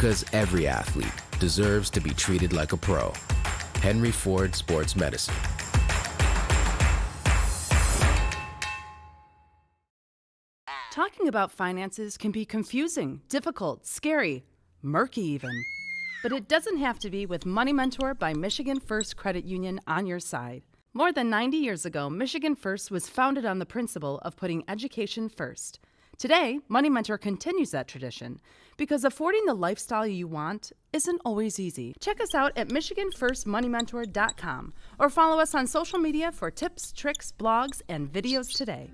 Because every athlete deserves to be treated like a pro. Henry Ford Sports Medicine. Talking about finances can be confusing, difficult, scary, murky even. But it doesn't have to be with Money Mentor by Michigan First Credit Union on your side. More than 90 years ago, Michigan First was founded on the principle of putting education first. Today, Money Mentor continues that tradition because affording the lifestyle you want isn't always easy. Check us out at MichiganFirstMoneyMentor.com or follow us on social media for tips, tricks, blogs, and videos today.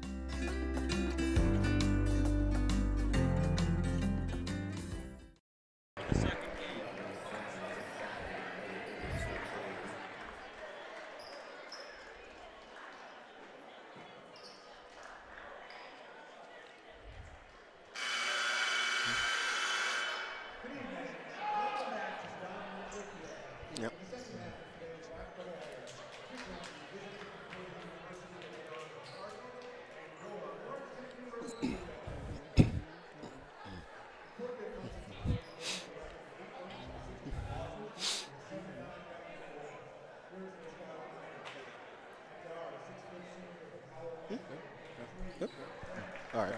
All right.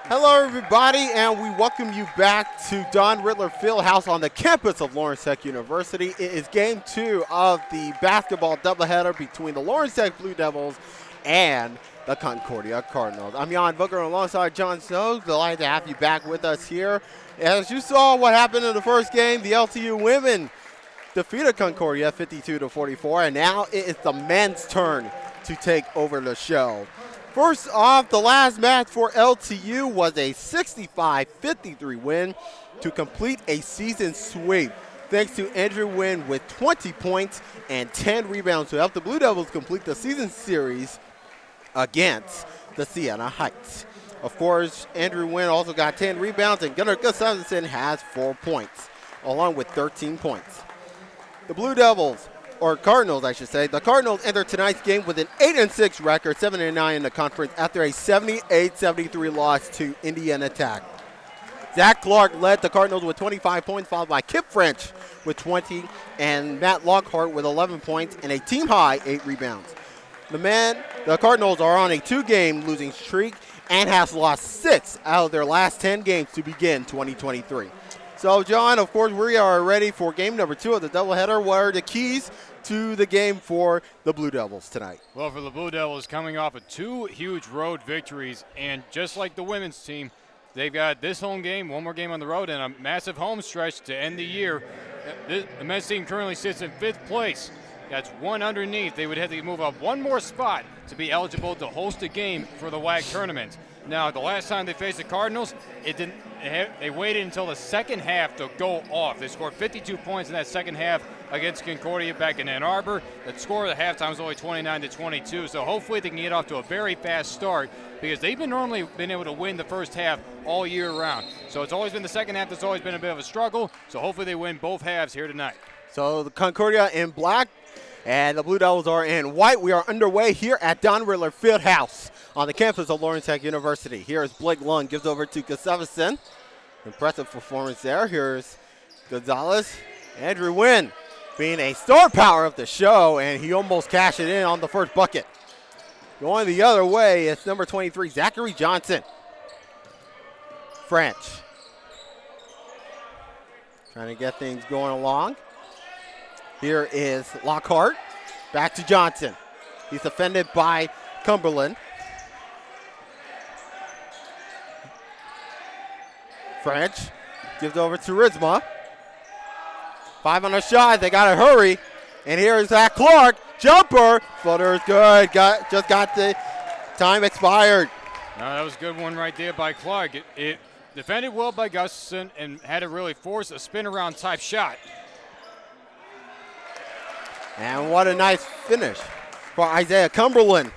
Hello, everybody, and we welcome you back to Don Rittler Fieldhouse on the campus of Lawrence Tech University. It is game 2 of the basketball doubleheader between the Lawrence Tech Blue Devils and the Concordia Cardinals. I'm Jan Booker alongside John Snow. Delighted to have you back with us here. As you saw what happened in the first game, the LTU women defeated Concordia 52-44, and now it is the men's turn to take over the show. First off, the last match for LTU was a 65-53 win to complete a season sweep, thanks to Andrew Wynn with 20 points and 10 rebounds to help the Blue Devils complete the season series against the Siena Heights. Of course, Andrew Wynn also got 10 rebounds, and Gunnar Gustafsson has 4 points, along with 13 points. The Blue Devils, or Cardinals, I should say. The Cardinals entered tonight's game with an 8-6 record, 7-9 in the conference after a 78-73 loss to Indiana Tech. Zach Clark led the Cardinals with 25 points, followed by Kip French with 20, and Matt Lockhart with 11 points and a team-high 8 rebounds. The Cardinals are on a 2-game losing streak and has lost 6 out of their last 10 games to begin 2023. So, John, of course, we are ready for game number 2 of the doubleheader. What are the keys to the game for the Blue Devils tonight? Well, for the Blue Devils, coming off of 2 huge road victories, and just like the women's team, they've got this home game, one more game on the road, and a massive home stretch to end the year. The men's team currently sits in 5th place. That's 1 underneath. They would have to move up 1 more spot to be eligible to host a game for the WAC tournament. Now, the last time they faced the Cardinals, they waited until the second half to go off. They scored 52 points in that second half against Concordia back in Ann Arbor. The score at the halftime was only 29-22, so hopefully they can get off to a very fast start because they've normally been able to win the first half all year round. So it's always been the second half that's always been a bit of a struggle, so hopefully they win both halves here tonight. So the Concordia in black and the Blue Devils are in white. We are underway here at Don Rittler Fieldhouse on the campus of Lawrence Tech University. Here is Blake Lund, gives over to Gustafsson. Impressive performance there. Here's Gonzalez. Andrew Wynn being a star power of the show, and he almost cashed it in on the first bucket. Going the other way, it's number 23, Zachary Johnson. French. Trying to get things going along. Here is Lockhart. Back to Johnson. He's defended by Cumberland. French gives over to Rizma. 5 on the shot. They got to hurry. And here is Zach Clark. Jumper. Footer is good. Just got the time expired. That was a good one right there by Clark. It defended well by Gustafson and had to really force a spin around type shot. And what a nice finish for Isaiah Cumberland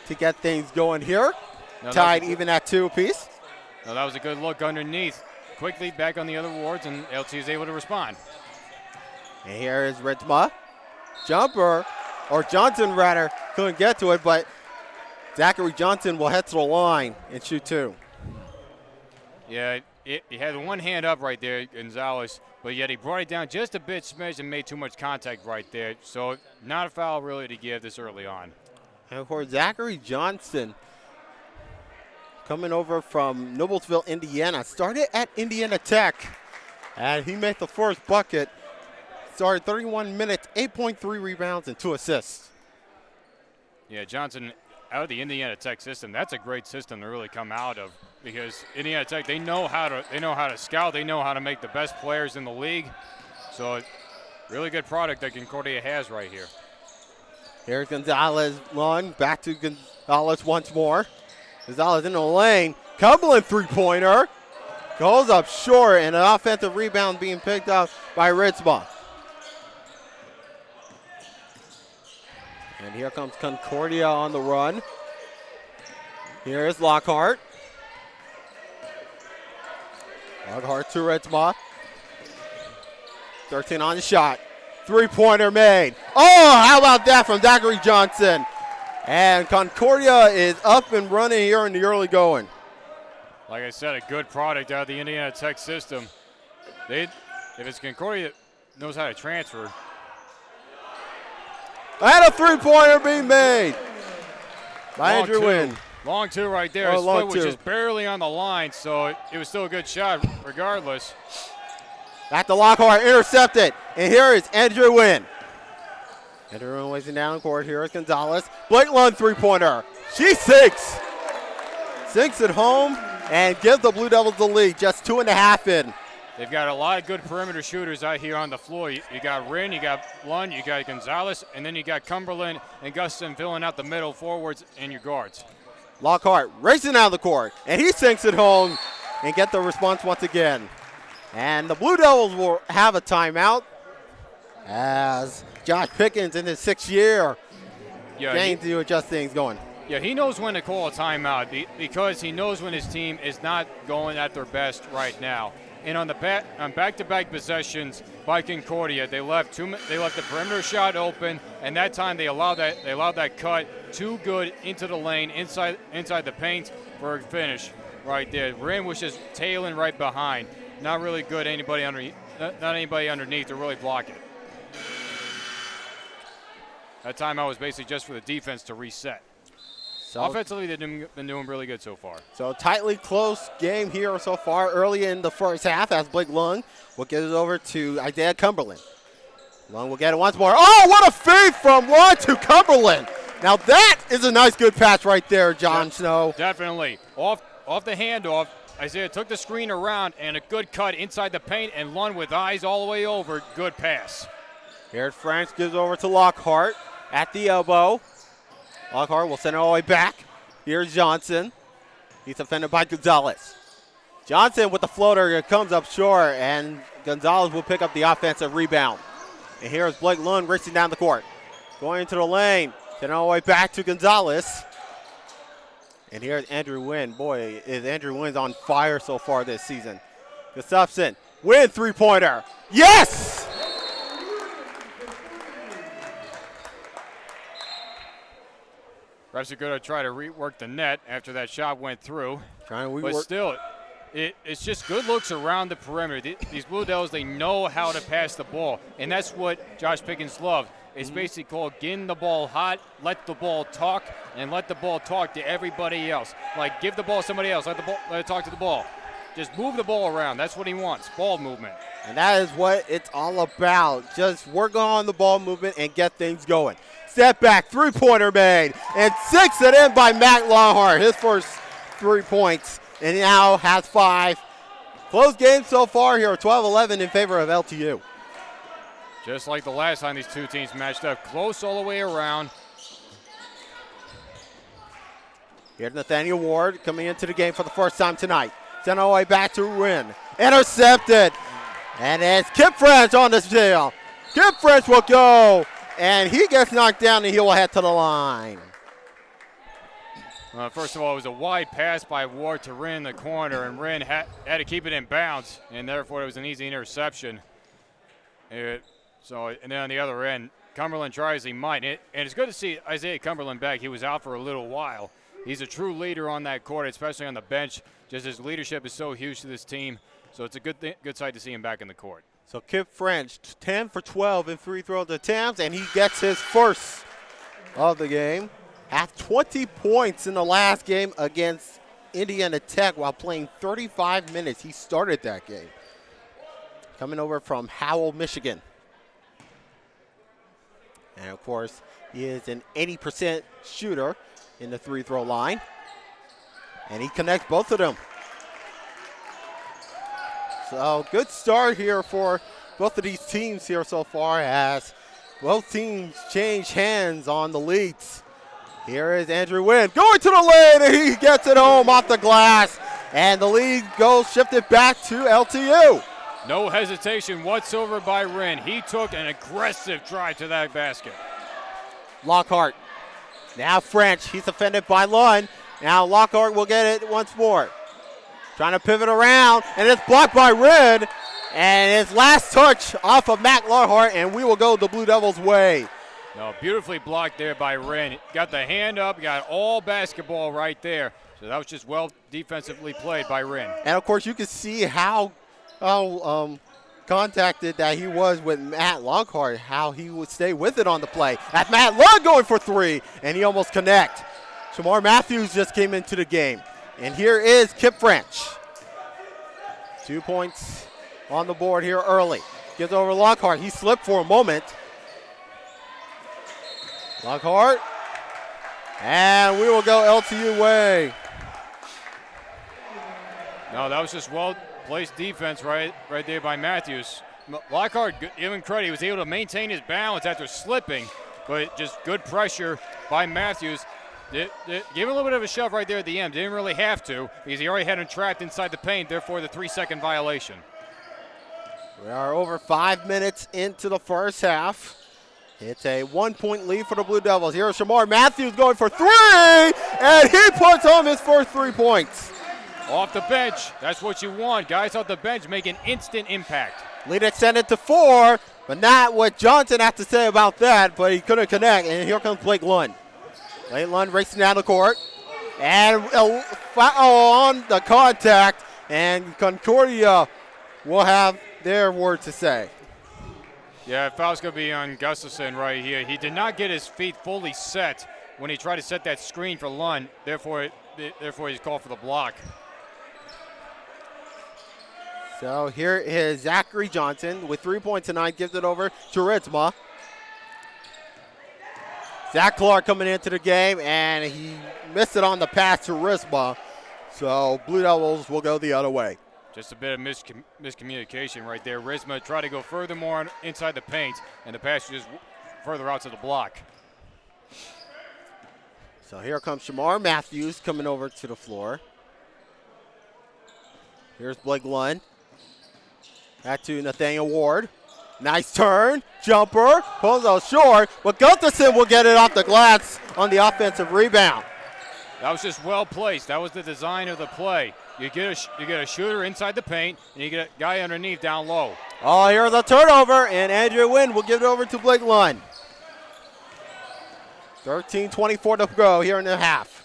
to get things going here. Tied even at 2 apiece. No, that was a good look underneath. Quickly back on the other wards, and LT is able to respond. And here is Ritzma. Jumper, or Johnson rather, couldn't get to it, but Zachary Johnson will head to the line and shoot 2. Yeah, he had one hand up right there, Gonzalez, but yet he brought it down just a bit smidge and made too much contact right there. So not a foul really to give this early on. And for Zachary Johnson, coming over from Noblesville, Indiana, started at Indiana Tech, and he made the first bucket. Started 31 minutes, 8.3 rebounds, and 2 assists. Yeah, Johnson out of the Indiana Tech system. That's a great system to really come out of, because Indiana Tech, they know how to scout, they know how to make the best players in the league. So really good product that Concordia has right here. Here's Gonzalez, Lund, back to Gonzalez once more. Gonzalez in the lane, Cumberland three-pointer. Goes up short, and an offensive rebound being picked up by Ritzma. And here comes Concordia on the run. Here's Lockhart. Lockhart to Ritzma. 13 on the shot. Three-pointer made. Oh, how about that from Zachary Johnson? And Concordia is up and running here in the early going. Like I said, a good product out of the Indiana Tech system. If it's Concordia that knows how to transfer. And a three-pointer being made by Andrew Wynn. Long two right there. His foot was just barely on the line, so it was still a good shot regardless. Back to Lockhart, intercepted. And here is Andrew Wynn. Andrew Wynn wasting down the court. Here is Gonzalez. Blake Lund three-pointer. She sinks. Sinks at home and gives the Blue Devils the lead. Just 2.5 in. They've got a lot of good perimeter shooters out here on the floor. You got Wynn, you got Lund, you got Gonzalez, and then you got Cumberland and Gustin filling out the middle forwards and your guards. Lockhart racing out of the court, and he sinks it home and get the response once again. And the Blue Devils will have a timeout as Josh Pickens in his 6th year getting to adjust things going. Yeah, he knows when to call a timeout because he knows when his team is not going at their best right now. And on back-to-back possessions by Concordia, they left the perimeter shot open, and that time they allowed that cut too good into the lane inside the paint for a finish right there. Wynn was just tailing right behind. Not really good. Not anybody underneath to really block it. That timeout was basically just for the defense to reset. So offensively, they've been doing really good so far. So tightly close game here so far early in the first half as Blake Lund will get it over to Isaiah Cumberland. Lund will get it once more. Oh, what a feed from Lund to Cumberland. Now that is a nice good pass right there, John Snow. Definitely. Off the handoff, Isaiah took the screen around and a good cut inside the paint, and Lund with eyes all the way over. Good pass. Here's Franks, gives over to Lockhart at the elbow. Lockhart will send it all the way back. Here's Johnson. He's defended by Gonzalez. Johnson with the floater comes up short, and Gonzalez will pick up the offensive rebound. And here's Blake Lund racing down the court. Going into the lane. Send it all the way back to Gonzalez. And here's Andrew Wynn. Boy, is Andrew Wynn's on fire so far this season. Gustafson, Wynn three-pointer. Yes! Refs are going to try to rework the net after that shot went through. Trying to rework. But still, it's just good looks around the perimeter. These Blue Devils, they know how to pass the ball, and that's what Josh Pickens loves. It's basically called getting the ball hot, let the ball talk, and let the ball talk to everybody else. Like, give the ball to somebody else. Let it talk to the ball. Just move the ball around. That's what he wants, ball movement. And that is what it's all about. Just work on the ball movement and get things going. Step back, three-pointer made, and 6 it in by Matt Lockhart. His first 3 points, and now has 5. Close game so far here, 12-11 in favor of LTU. Just like the last time these two teams matched up, close all the way around. Here's Nathaniel Ward coming into the game for the first time tonight. Sent all the way back to Wynn. Intercepted. And it's Kip French on the steal. Kip French will go. And he gets knocked down and he will head to the line. First of all, it was a wide pass by Ward to Wynn in the corner, and Wynn had to keep it in bounds, and therefore it was an easy interception. And then on the other end, Cumberland tries he might. And it's good to see Isaiah Cumberland back. He was out for a little while. He's a true leader on that court, especially on the bench. Just his leadership is so huge to this team, so it's a good sight to see him back in the court. So Kip French, 10 for 12 in free throw attempts, and he gets his first of the game. Had 20 points in the last game against Indiana Tech while playing 35 minutes. He started that game. Coming over from Howell, Michigan. And, of course, he is an 80% shooter in the free throw line. And he connects both of them. So good start here for both of these teams here so far as both teams change hands on the leads. Here is Andrew Wynn going to the lane, and he gets it home off the glass. And the lead goes shifted back to LTU. No hesitation whatsoever by Wynn. He took an aggressive drive to that basket. Lockhart. Now French. He's defended by Lund. Now Lockhart will get it once more. Trying to pivot around, and it's blocked by Wynn. And his last touch off of Matt Lockhart, and we will go the Blue Devils' way. No, beautifully blocked there by Wren. Got the hand up, got all basketball right there. So that was just well defensively played by Wren. And, of course, you can see how contacted that he was with Matt Lockhart, how he would stay with it on the play. That's Matt Lund going for three, and he almost connect. Shamar Matthews just came into the game. And here is Kip French. 2 points on the board here early. Gives over Lockhart. He slipped for a moment. Lockhart. And we will go LTU way. No, that was just well-placed defense right there by Matthews. Lockhart, give him credit. He was able to maintain his balance after slipping, but just good pressure by Matthews. Gave him a little bit of a shove right there at the end. Didn't really have to because he already had him trapped inside the paint, therefore the 3-second violation. We are over 5 minutes into the first half. It's a 1-point lead for the Blue Devils. Here's Shamar Matthews going for three, and he puts home his first 3 points. Off the bench, that's what you want. Guys off the bench make an instant impact. Lead extended to 4, but not what Johnson had to say about that, but he couldn't connect, and here comes Blake Lund. Blake Lund racing down the court, and foul on the contact, and Concordia will have their word to say. Yeah, foul's going to be on Gustafson right here. He did not get his feet fully set when he tried to set that screen for Lund. Therefore he's called for the block. So here is Zachary Johnson with 3 points tonight. Gives it over to Ritzma. Zach Clark coming into the game, and he missed it on the pass to Ritzma. So Blue Devils will go the other way. Just a bit of miscommunication right there. Risma tried to go furthermore inside the paint, and the pass just further out to the block. So here comes Shamar Matthews coming over to the floor. Here's Blake Lund. Back to Nathaniel Ward. Nice turn, jumper, pulls out short, but Gustafson will get it off the glass on the offensive rebound. That was just well placed. That was the design of the play. You get a shooter inside the paint, and you get a guy underneath down low. Oh, here's a turnover, and Andrew Wynn will give it over to Blake Lund. 13:24 to go here in the half.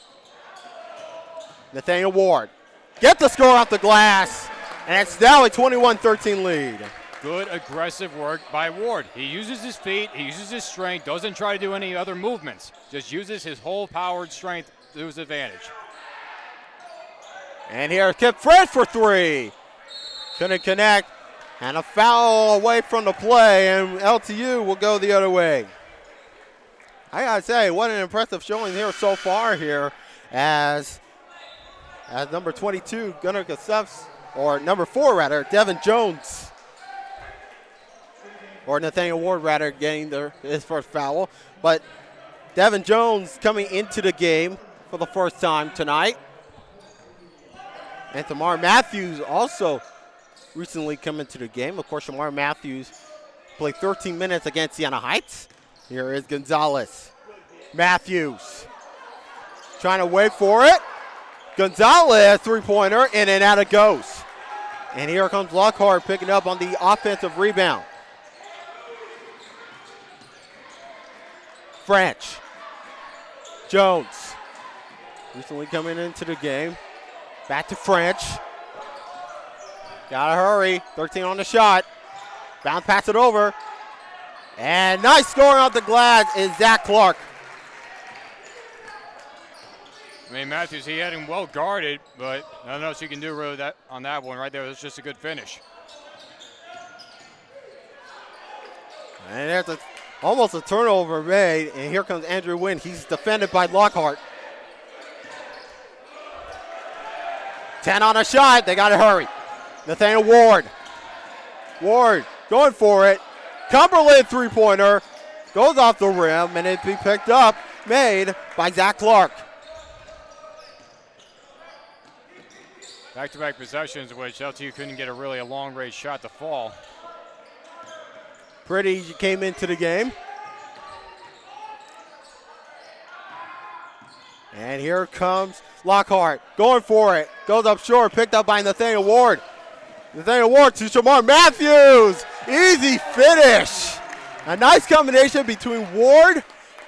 Nathaniel Ward. Get the score off the glass, and it's now a 21-13 lead. Good aggressive work by Ward. He uses his feet, he uses his strength, doesn't try to do any other movements. Just uses his whole powered strength to his advantage. And here's Kip French for three. Couldn't connect, and a foul away from the play, and LTU will go the other way. I gotta say, what an impressive showing here so far here as number 22, Gunnar Gustafs, or number 4 rather, Devin Jones, or Nathaniel Ward rather, getting his first foul. But Devin Jones coming into the game for the first time tonight. And Shamar Matthews also recently come into the game. Of course, Shamar Matthews played 13 minutes against Siena Heights. Here is Gonzalez. Matthews trying to wait for it. Gonzalez, three-pointer, in and out it goes. And here comes Lockhart picking up on the offensive rebound. French. Jones. Recently coming into the game. Back to French. Gotta hurry. 13 on the shot. Bounce pass it over. And nice scoring off the glass is Zach Clark. I mean, Matthews, he had him well guarded, but nothing else you can do really on that one right there. It was just a good finish. And there's almost a turnover made, and here comes Andrew Wynn. He's defended by Lockhart. 10 on a shot. They got to hurry. Nathaniel Ward. Ward going for it. Cumberland three-pointer. Goes off the rim, and it'd be picked up, made by Zach Clark. Back-to-back possessions, which LTU couldn't get a long-range shot to fall. Pretty came into the game. And here comes Lockhart, going for it. Goes up short, picked up by Nathaniel Ward. Nathaniel Ward to Shamar Matthews. Easy finish. A nice combination between Ward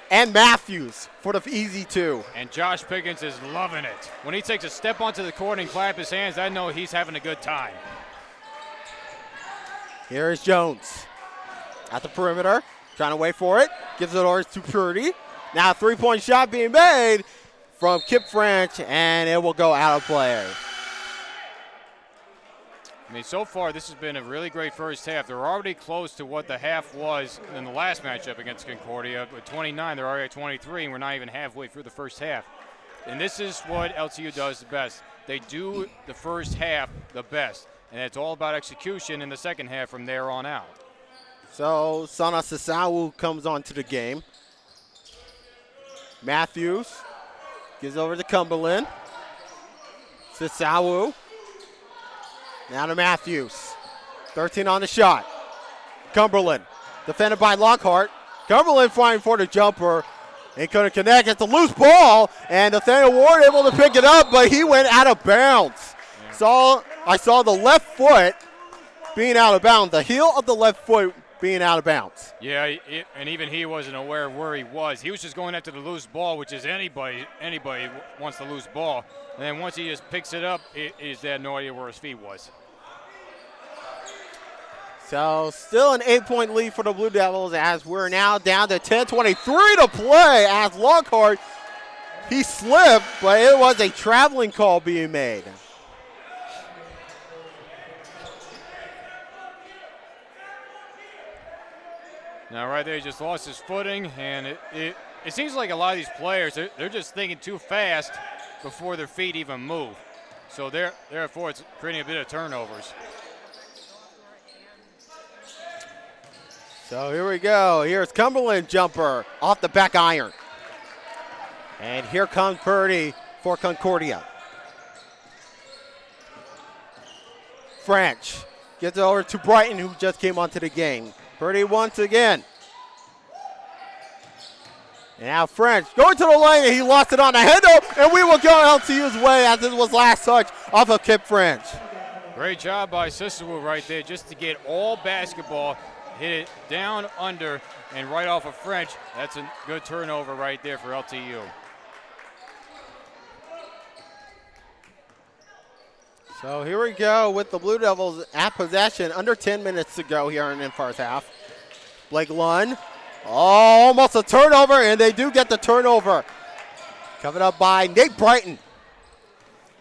and Matthews for the easy two. And Josh Pickens is loving it. When he takes a step onto the court and clap his hands, I know he's having a good time. Here is Jones at the perimeter, trying to wait for it. Gives it over to Purdy. Now a three-point shot being made from Kip French, and it will go out of play. I mean, so far this has been a really great first half. They're already close to what the half was in the last matchup against Concordia. With 29, they're already at 23, and we're not even halfway through the first half. And this is what LTU does the best. They do the first half the best, and it's all about execution in the second half from there on out. So Sana Sasawu comes onto the game. Matthews gives over to Cumberland. Sasawu. Now to Matthews. 13 on the shot. Cumberland defended by Lockhart. Cumberland fighting for the jumper. He couldn't connect. It's a loose ball, and Nathaniel Ward able to pick it up, but he went out of bounds. Yeah. I saw the left foot being out of bounds. The heel of the left foot being out of bounds. Yeah, and even he wasn't aware of where he was. He was just going after the loose ball, which is anybody wants the loose ball. And then once he just picks it up, his dad had no idea where his feet was. So still an 8-point lead for the Blue Devils as we're now down to 10:23 to play as Lockhart, he slipped, but it was a traveling call being made. Now right there, he just lost his footing, and it seems like a lot of these players, they're just thinking too fast before their feet even move. So therefore, it's creating a bit of turnovers. So here we go. Here's Cumberland jumper off the back iron. And here comes Purdy for Concordia. French gets it over to Brighton, who just came onto the game. Purdy once again. And now French going to the lane, and he lost it on the handle, and we will go LTU's way as it was last touch off of Kip French. Great job by Sisterwood right there just to get all basketball, hit it down, under, and right off of French. That's a good turnover right there for LTU. So here we go with the Blue Devils at possession. Under 10 minutes to go here in the first half. Blake Lund. Oh, almost a turnover, and they do get the turnover. Coming up by Nate Brighton.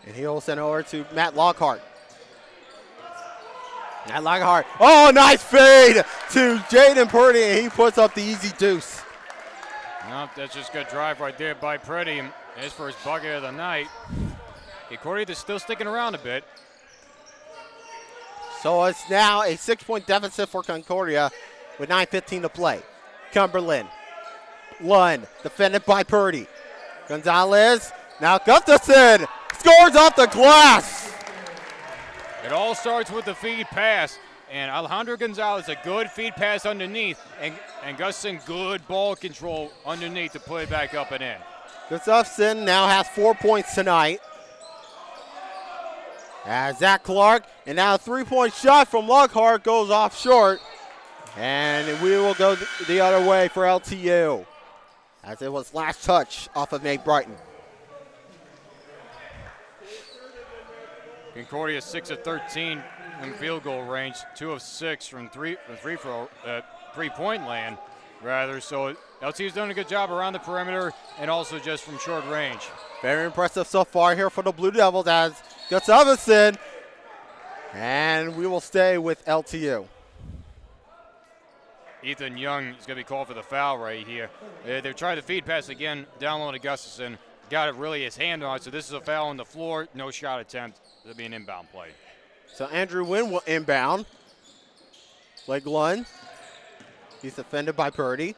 And he'll send over to Matt Lockhart. Matt Lockhart. Oh, nice fade to Jaden Purdy, and he puts up the easy deuce. Nope, that's just a good drive right there by Purdy. His first bucket of the night. Concordia is still sticking around a bit. So it's now a 6-point deficit for Concordia with 9:15 to play. Cumberland. Lund, defended by Purdy. Gonzalez, now Gustafson scores off the glass. It all starts with the feed pass. And Alejandro Gonzalez, a good feed pass underneath. And Gustafson, good ball control underneath to put it back up and in. Gustafson now has 4 points tonight. As Zach Clark, and now a 3-point shot from Lockhart goes off short. And we will go the other way for LTU, as it was last touch off of Nate Brighton. Concordia 6 of 13 in field goal range, 2 of 6 from three-point land, rather. So LTU's done a good job around the perimeter and also just from short range. Very impressive so far here for the Blue Devils as Gustafson. And we will stay with LTU. Ethan Young is going to be called for the foul right here. They're trying to feed pass again, down low to Gustafson. Got it really his hand on it, so this is a foul on the floor. No shot attempt. It'll be an inbound play. So Andrew Wynn will inbound. Leg one. He's defended by Purdy.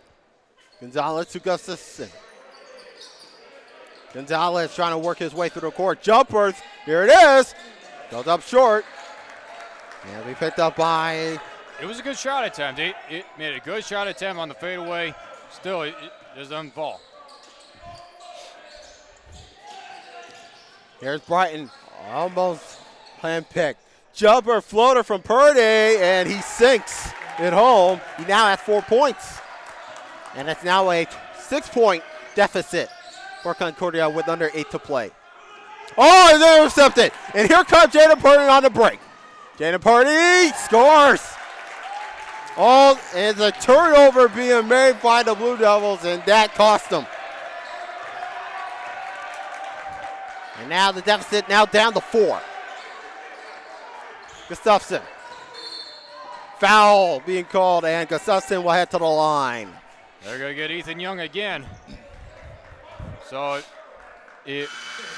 Gonzalez to Gustafson. Gonzalez trying to work his way through the court. Jumpers. Here it is. Goes up short. And we picked up by... It was a good shot attempt. It made a good shot attempt on the fadeaway. Still, it just doesn't fall. Here's Brighton. Almost hand-picked. Jumper floater from Purdy, and he sinks it home. He now has 4 points. And it's now a 6-point deficit for Concordia with under 8 to play. Oh, and they intercepted. And here comes Jaden Purdy on the break. Jaden Purdy scores. Oh, and it's a turnover being made by the Blue Devils, and that cost them. And now the deficit now down to 4. Gustafson. Foul being called, and Gustafson will head to the line. They're going to get Ethan Young again. So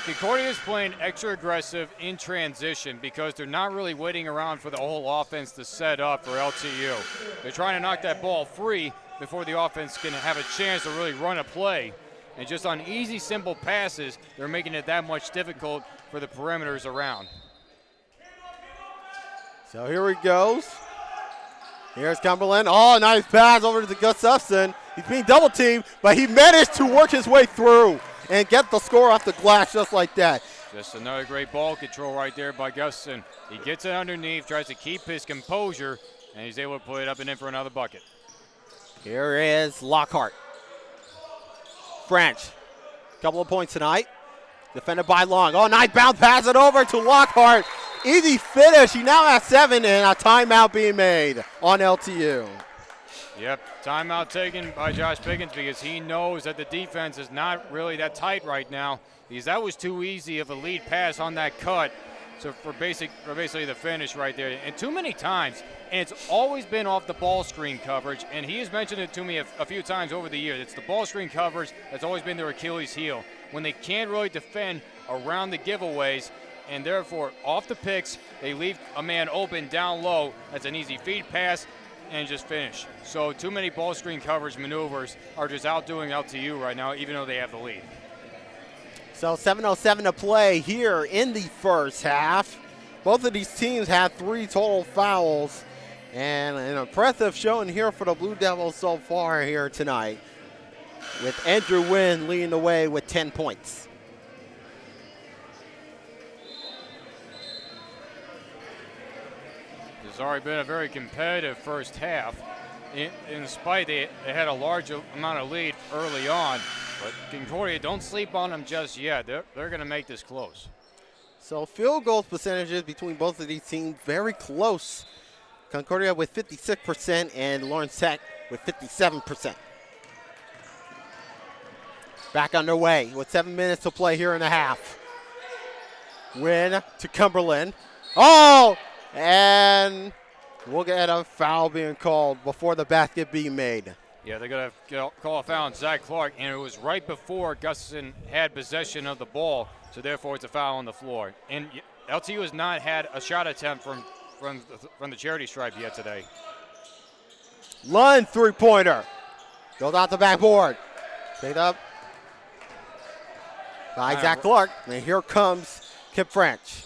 Concordia is playing extra aggressive in transition because they're not really waiting around for the whole offense to set up for LTU. They're trying to knock that ball free before the offense can have a chance to really run a play. And just on easy, simple passes, they're making it that much difficult for the perimeters around. So here he goes. Here's Cumberland. Oh, nice pass over to Gustafson. He's being double teamed, but he managed to work his way through and get the score off the glass just like that. Just another great ball control right there by Gustafson. He gets it underneath, tries to keep his composure, and he's able to put it up and in for another bucket. Here is Lockhart. French, couple of points tonight. Defended by Long. Oh, nice bounce pass it over to Lockhart. Easy finish. He now has 7 and a timeout being made on LTU. Yep, timeout taken by Josh Pickens because he knows that the defense is not really that tight right now because that was too easy of a lead pass on that cut. So for basically the finish right there. And too many times, and it's always been off the ball screen coverage, and he has mentioned it to me a few times over the years. It's the ball screen coverage that's always been their Achilles heel. When they can't really defend around the giveaways, and therefore off the picks, they leave a man open down low. That's an easy feed pass and just finish. So too many ball screen coverage maneuvers are just outdoing LTU right now, even though they have the lead. So 7:07 to play here in the first half. Both of these teams have 3 total fouls. And an impressive showing here for the Blue Devils so far here tonight, with Andrew Wynn leading the way with 10 points. It's already been a very competitive first half. In spite they had a large amount of lead early on, but Concordia, don't sleep on them just yet. They're going to make this close. So field goals percentages between both of these teams very close. Concordia with 56% and Lawrence Tech with 57%. Back underway with 7 minutes to play here in the half. Win to Cumberland. Oh, and we'll get a foul being called before the basket being made. Yeah, they're going to call a foul on Zach Clark, and it was right before Gustafson had possession of the ball, so therefore it's a foul on the floor. And LTU has not had a shot attempt from the charity stripe yet today. Lund three-pointer. Goes out the backboard. Picked up by Zach Clark. And here comes Kip French.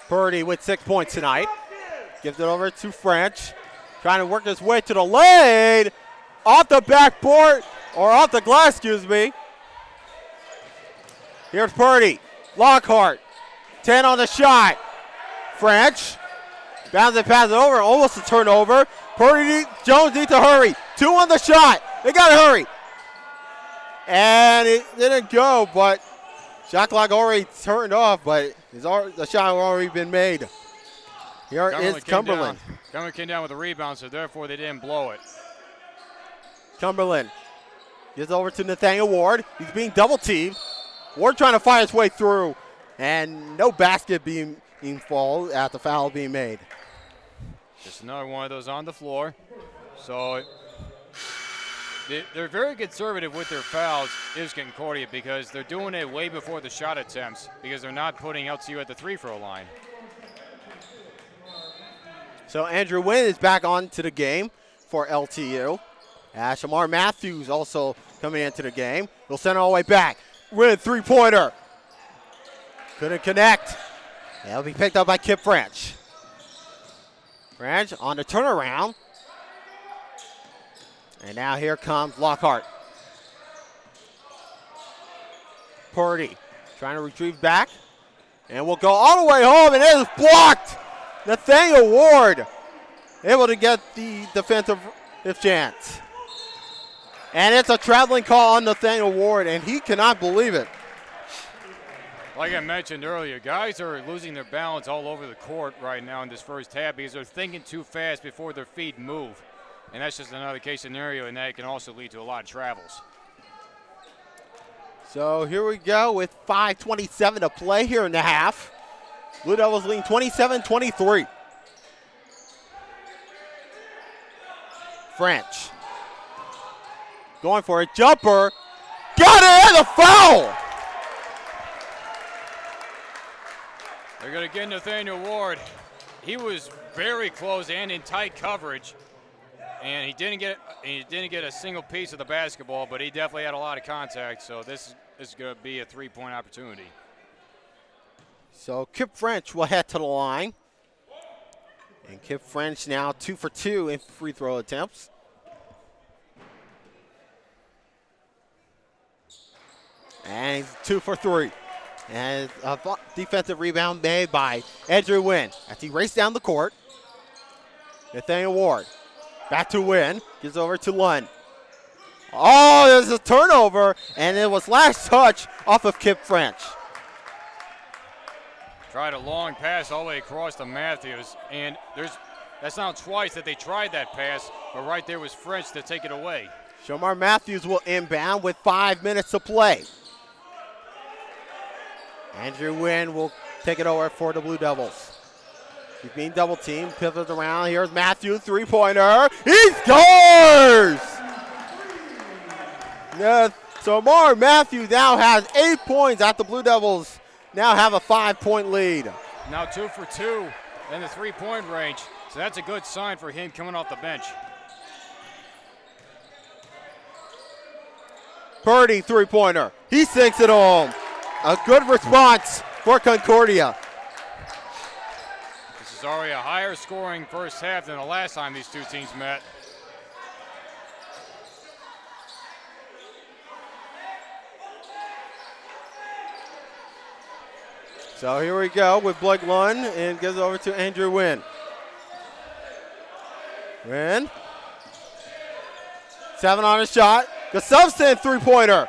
Purdy with 6 points tonight. Gives it over to French. Trying to work his way to the lane. Off the backboard, or off the glass, excuse me. Here's Purdy. Lockhart. 10 on the shot. French. Bounce it, pass it over. Almost a turnover. Purdy, Jones needs to hurry. 2 on the shot. They got to hurry. And it didn't go, but shot clock already turned off, but The shot has already been made. Here is Cumberland. Cumberland came down with a rebound, so therefore they didn't blow it. Cumberland gives over to Nathaniel Ward. He's being double teamed. Ward trying to fight his way through, and no basket being fall at the foul being made. Just another one of those on the floor. So they're very conservative with their fouls, is Concordia, because they're doing it way before the shot attempts because they're not putting LTU at the free-throw line. So Andrew Wynn is back onto the game for LTU. Shamar Matthews also coming into the game. He'll send it all the way back. Wynn, three-pointer. Couldn't connect. That'll be picked up by Kip French. French on the turnaround. And now here comes Lockhart. Purdy trying to retrieve back. And we'll go all the way home, and it is blocked. Nathaniel Ward able to get the defensive chance. And it's a traveling call on Nathaniel Ward, and he cannot believe it. Like I mentioned earlier, guys are losing their balance all over the court right now in this first half because they're thinking too fast before their feet move. And that's just another case scenario, and that can also lead to a lot of travels. So here we go with 5:27 to play here in the half. Blue Devils leading 27-23. French going for a jumper. Got it, and a foul! They're going to get Nathaniel Ward. He was very close and in tight coverage, and he didn't get a single piece of the basketball, but he definitely had a lot of contact, so this is going to be a three-point opportunity. So Kip French will head to the line. And Kip French now 2 for 2 in free throw attempts. And he's 2 for 3. And a defensive rebound made by Andrew Wynn as he raced down the court. Nathaniel Ward back to Wynn, gives over to Lund. Oh, there's a turnover, and it was last touch off of Kip French. Tried a long pass all the way across to Matthews, and that's now twice that they tried that pass, but right there was French to take it away. Shamar Matthews will inbound with 5 minutes to play. Andrew Wynn will take it over for the Blue Devils. He's being double teamed, pivots around. Here's Matthews, three-pointer. He scores! Shamar Matthews now has 8 points at the Blue Devils. Now have a 5-point lead. Now 2 for 2 in the three-point range. So that's a good sign for him coming off the bench. Purdy, three-pointer. He sinks it home. A good response for Concordia. This is already a higher scoring first half than the last time these two teams met. So here we go with Blake Lund, and gives over to Andrew Wynn. Wynn. 7 on his shot. The substance three-pointer.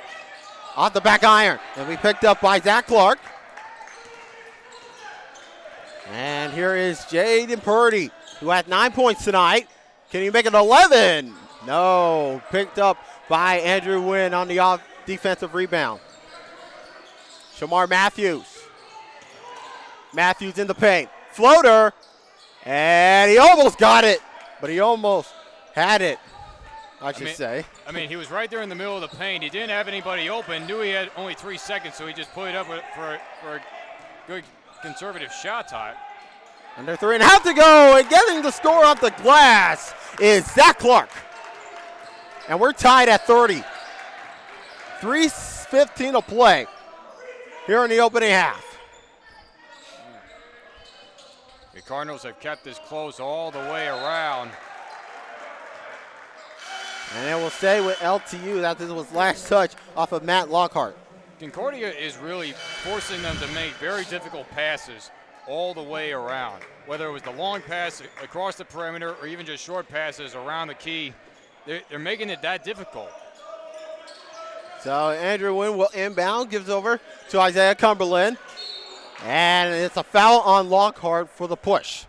Off the back iron. And we picked up by Zach Clark. And here is Jaden Purdy, who had 9 points tonight. Can he make it 11? No. Picked up by Andrew Wynn on the defensive rebound. Shamar Matthews. Matthews in the paint. Floater. And he almost got it. But he almost had it, I should say. I mean, he was right there in the middle of the paint. He didn't have anybody open. Knew he had only 3 seconds, so he just put it up for a good conservative shot time. Under 3.5 to go. And getting the score off the glass is Zach Clark. And we're tied at 30. 3:15 to play here in the opening half. The Cardinals have kept this close all the way around. And it will stay with LTU that this was last touch off of Matt Lockhart. Concordia is really forcing them to make very difficult passes all the way around. Whether it was the long pass across the perimeter or even just short passes around the key, they're making it that difficult. So Andrew Wynn will inbound, gives over to Isaiah Cumberland. And it's a foul on Lockhart for the push.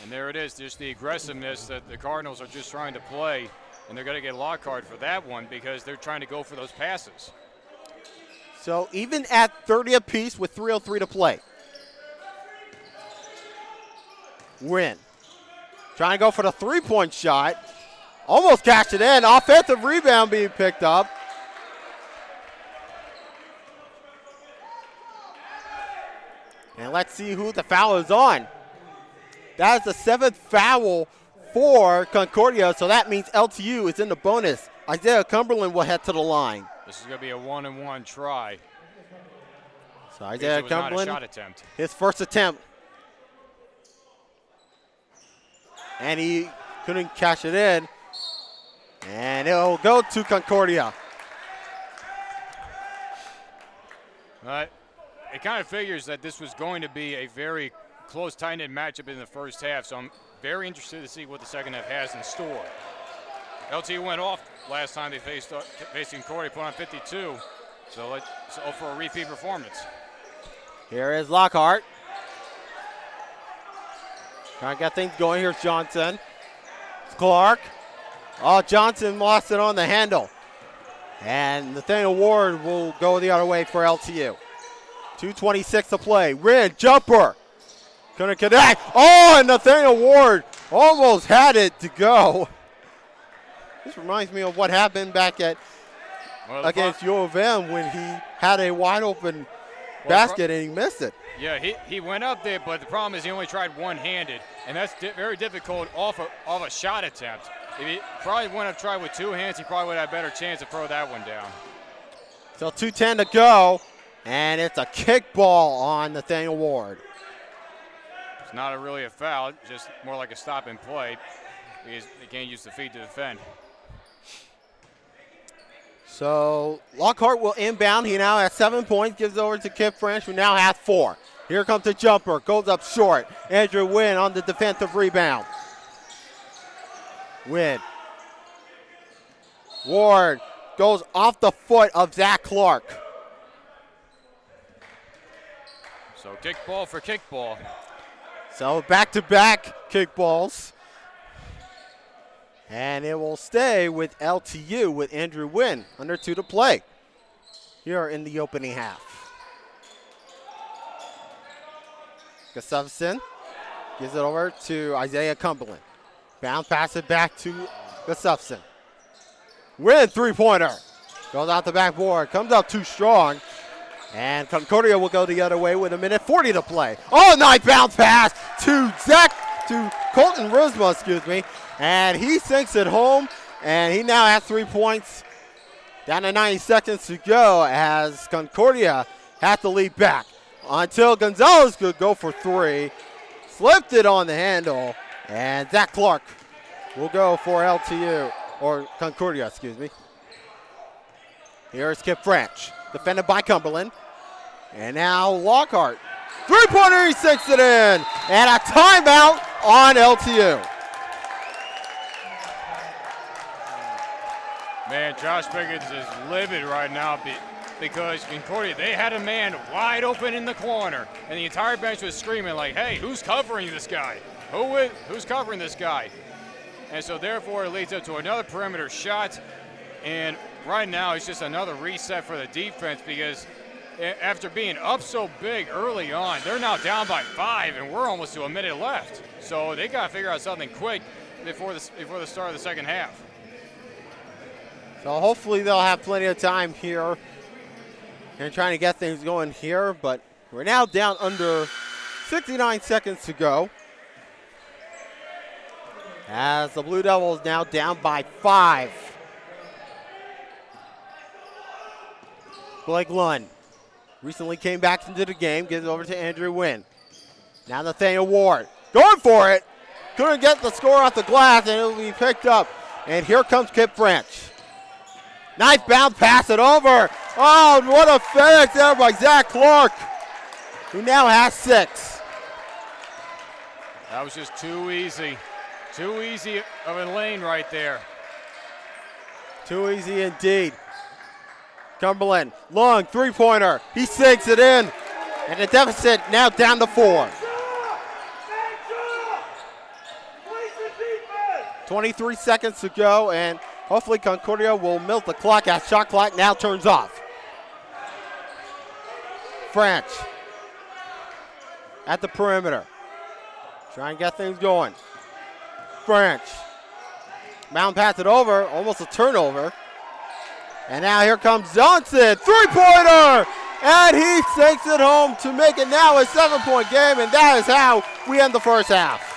And there it is, just the aggressiveness that the Cardinals are just trying to play. And they're going to get Lockhart for that one because they're trying to go for those passes. So even at 30 apiece with 3:03 to play. Win. Trying to go for the three-point shot. Almost cashed it in. Offensive rebound being picked up. And let's see who the foul is on. That is the 7th foul for Concordia, so that means LTU is in the bonus. Isaiah Cumberland will head to the line. This is going to be a 1-and-1 try. So Isaiah Cumberland, not a shot attempt. His first attempt. And he couldn't cash it in. And it'll go to Concordia. It kind of figures that this was going to be a very close, tight-knit matchup in the first half, so I'm very interested to see what the second half has in store. LTU went off last time they faced Concordia, put on 52, so let's hope for a repeat performance. Here is Lockhart. Trying to get things going. Here's Johnson. It's Clark. Oh, Johnson lost it on the handle. And Nathaniel Ward will go the other way for LTU. 2:26 to play. Win, jumper. Couldn't connect. Oh, and Nathaniel Ward almost had it to go. This reminds me of what happened back against U of M when he had a wide open basket and he missed it. Yeah, he went up there, but the problem is he only tried one-handed, and that's very difficult off a shot attempt. If he probably wouldn't have tried with two hands, he probably would have had a better chance to throw that one down. So 2:10 to go, and it's a kickball on Nathaniel Ward. It's not really a foul, just more like a stop and play because they can't use the feet to defend. So Lockhart will inbound. He now has 7 points, gives over to Kip French, who now has 4. Here comes the jumper, goes up short. Andrew Wynn on the defensive rebound. Wynn. Ward goes off the foot of Zach Clark. So kickball for kickball. So back-to-back kickballs. And it will stay with LTU with Andrew Wynn, under 2 to play here in the opening half. Gustafson gives it over to Isaiah Cumberland. Bounce pass it back to Gustafson. Wynn, three-pointer. Goes out the backboard, comes out too strong. And Concordia will go the other way with 1:40 to play. Oh, nice bounce pass to Colton Risma, And he sinks it home, and he now has 3 points. Down to 90 seconds to go as Concordia has to lead back until Gonzalez could go for 3. Slipped it on the handle, and Zach Clark will go for LTU, or Concordia, Here's Kip French, defended by Cumberland. And now Lockhart. Three-pointer, he sinks it in. And a timeout on LTU. Man, Josh Pickens is livid right now because Concordia, they had a man wide open in the corner, and the entire bench was screaming like, hey, who's covering this guy? Who's covering this guy? And so therefore it leads up to another perimeter shot, and right now it's just another reset for the defense because after being up so big early on, they're now down by 5, and we're almost to a minute left. So they got to figure out something quick before the start of the second half. So hopefully they'll have plenty of time here and trying to get things going here, but we're now down under 69 seconds to go. As the Blue Devils now down by 5. Blake Lund recently came back into the game, gives it over to Andrew Wynn. Now Nathaniel Ward going for it. Couldn't get the score off the glass, and it will be picked up. And here comes Kip French. Nice bounce, pass it over. Oh, what a FedEx there by Zach Clark, who now has 6. That was just too easy. Too easy of a lane right there. Too easy indeed. Cumberland, long three-pointer. He sinks it in. And the deficit now down to 4. 23 seconds to go, and hopefully Concordia will milk the clock as shot clock now turns off. French at the perimeter. Try and get things going. French. Mountain pass it over, almost a turnover. And now here comes Johnson, three-pointer! And he sinks it home to make it now a 7-point game, and that is how we end the first half.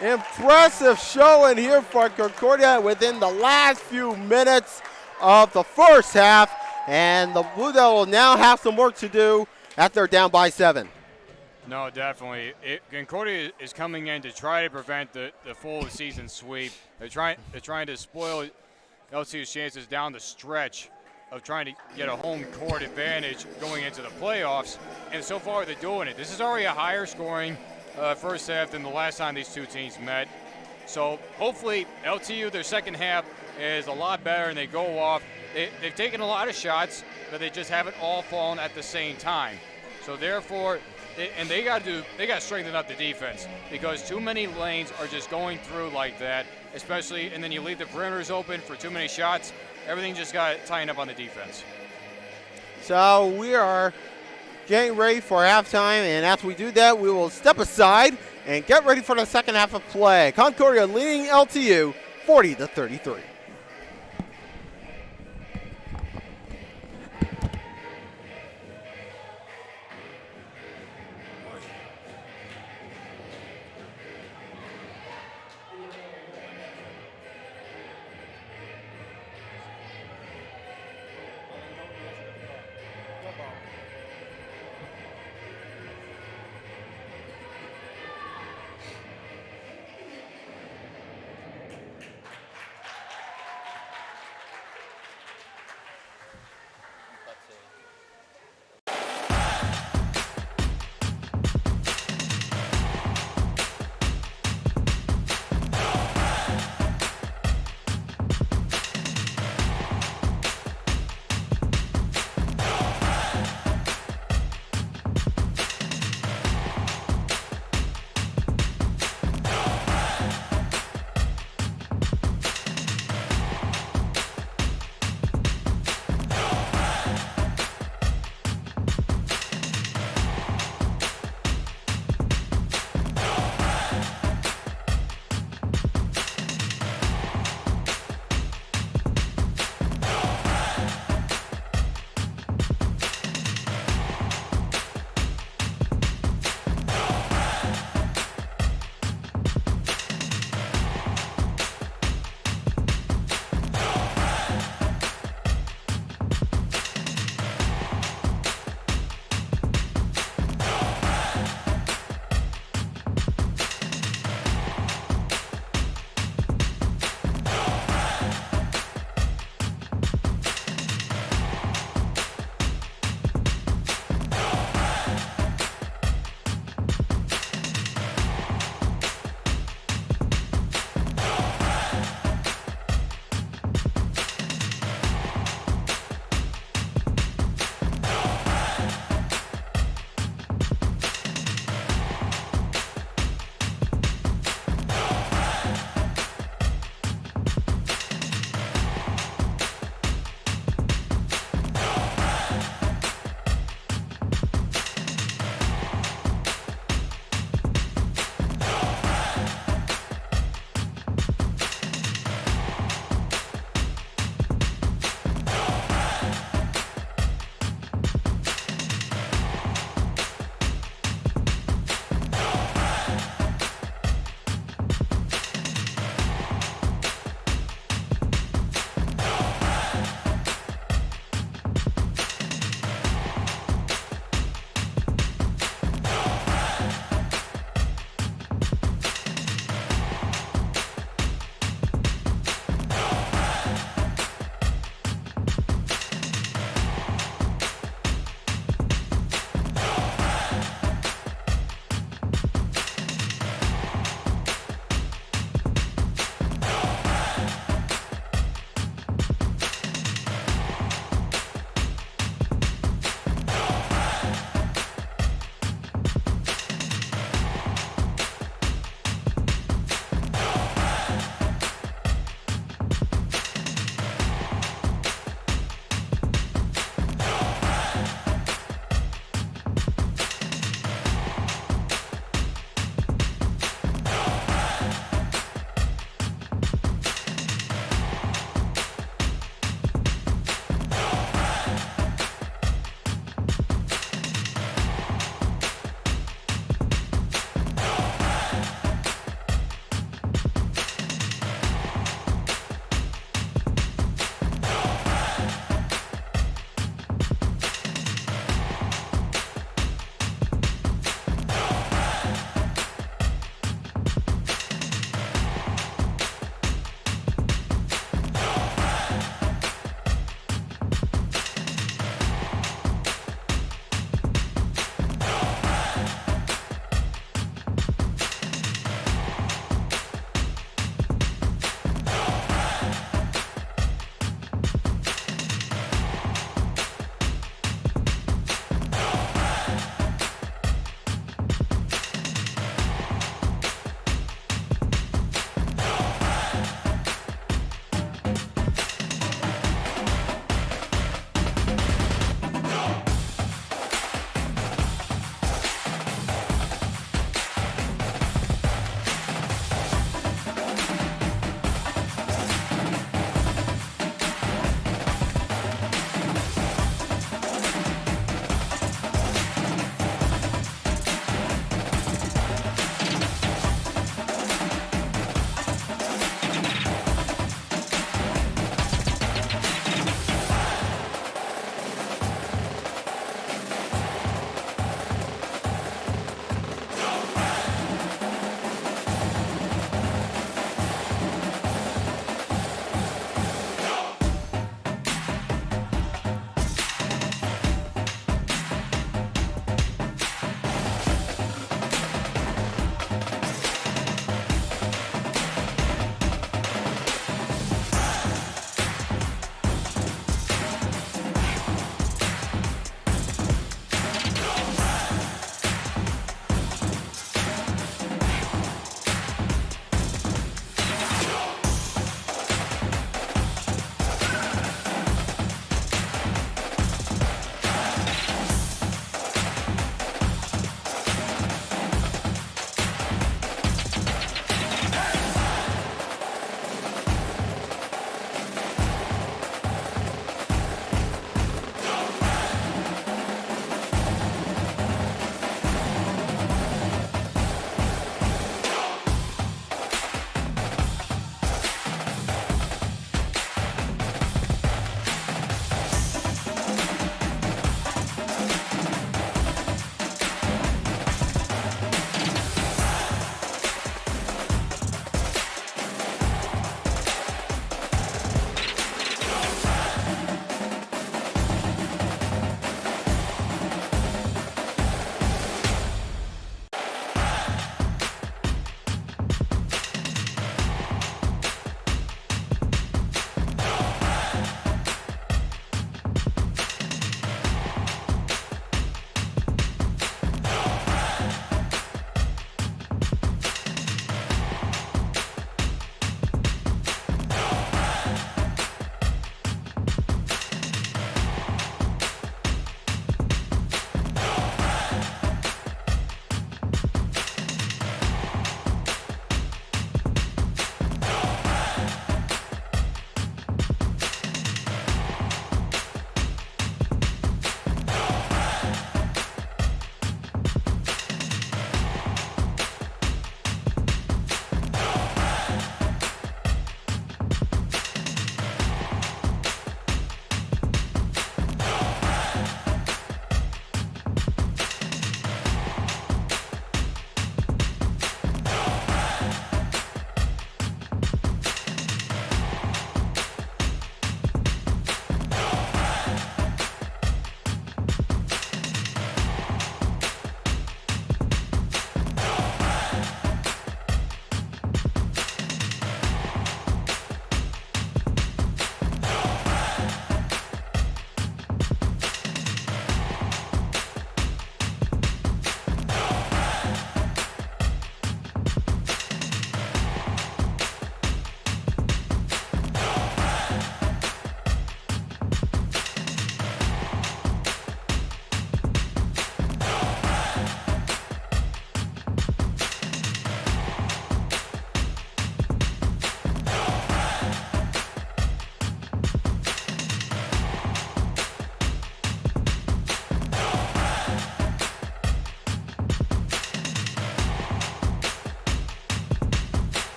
Impressive showing here for Concordia within the last few minutes of the first half, and the Blue Devils will now have some work to do after they're down by 7. No, definitely. Concordia is coming in to try to prevent the full season sweep. They're trying to spoil LTU's chances down the stretch of trying to get a home court advantage going into the playoffs, and so far they're doing it. This is already a higher scoring first half than the last time these two teams met. So hopefully LTU, their second half is a lot better and they go off. They've taken a lot of shots, but they just haven't all fallen at the same time. So therefore, they got to strengthen up the defense, because too many lanes are just going through like that, especially, and then you leave the perimeters open for too many shots. Everything just got tying up on the defense. So we are getting ready for halftime, and as we do that, we will step aside and get ready for the second half of play. Concordia leading LTU 40-33.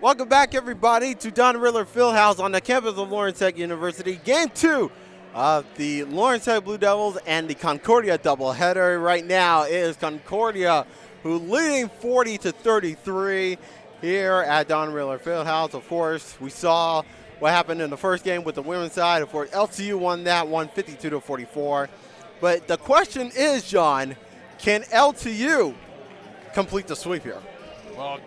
Welcome back, everybody, to Don Riddler Fieldhouse on the campus of Lawrence Tech University. Game 2 of the Lawrence Tech Blue Devils and the Concordia doubleheader. Right now, it is Concordia who leading 40-33 here at Don Riddler Fieldhouse. Of course, we saw what happened in the first game with the women's side. Of course, LTU won that one 52-44. But the question is, John, can LTU complete the sweep here? Well,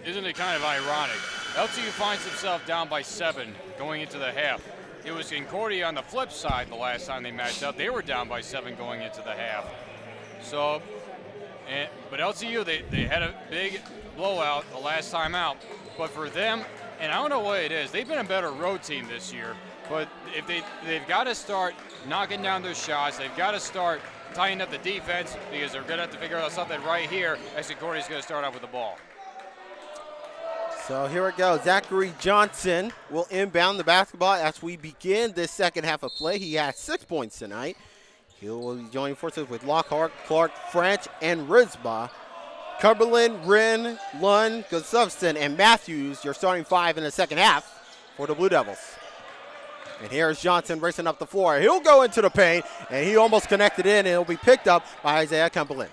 isn't it kind of ironic? LTU finds himself down by 7 going into the half. It was Concordia on the flip side the last time they matched up. They were down by 7 going into the half. So, but LTU, they had a big blowout the last time out. But for them, and I don't know what it is, they've been a better road team this year. But if they've got to start knocking down their shots, they've got to start tightening up the defense because they're going to have to figure out something right here as Concordia's going to start off with the ball. So here we go. Zachary Johnson will inbound the basketball as we begin this second half of play. He has 6 points tonight. He will be joining forces with Lockhart, Clark, French, and Ridsma. Cumberland, Wren, Lund, Gustafson, and Matthews, your starting 5 in the second half for the Blue Devils. And here's Johnson racing up the floor. He'll go into the paint, and he almost connected in, and it'll be picked up by Isaiah Cumberland.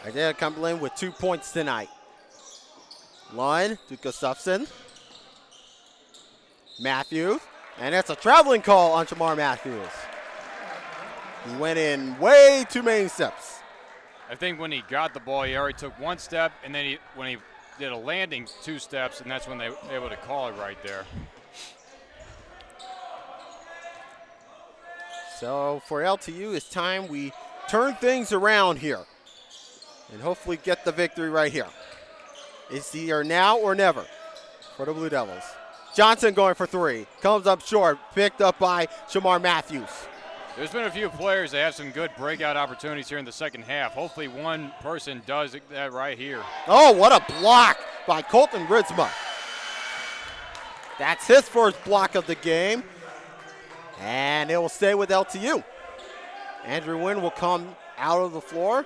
Isaiah Cumberland with 2 points tonight. Lund to Gustafson. Matthews. And that's a traveling call on Shamar Matthews. He went in way too many steps. I think when he got the ball, he already took 1 step, and then when he did a landing, 2 steps, and that's when they were able to call it right there. So for LTU, it's time we turn things around here and hopefully get the victory right here. It's either now or never for the Blue Devils. Johnson going for 3. Comes up short. Picked up by Shamar Matthews. There's been a few players that have some good breakout opportunities here in the second half. Hopefully one person does that right here. Oh, what a block by Colton Ridsma. That's his first block of the game. And it will stay with LTU. Andrew Wynn will come out of the floor.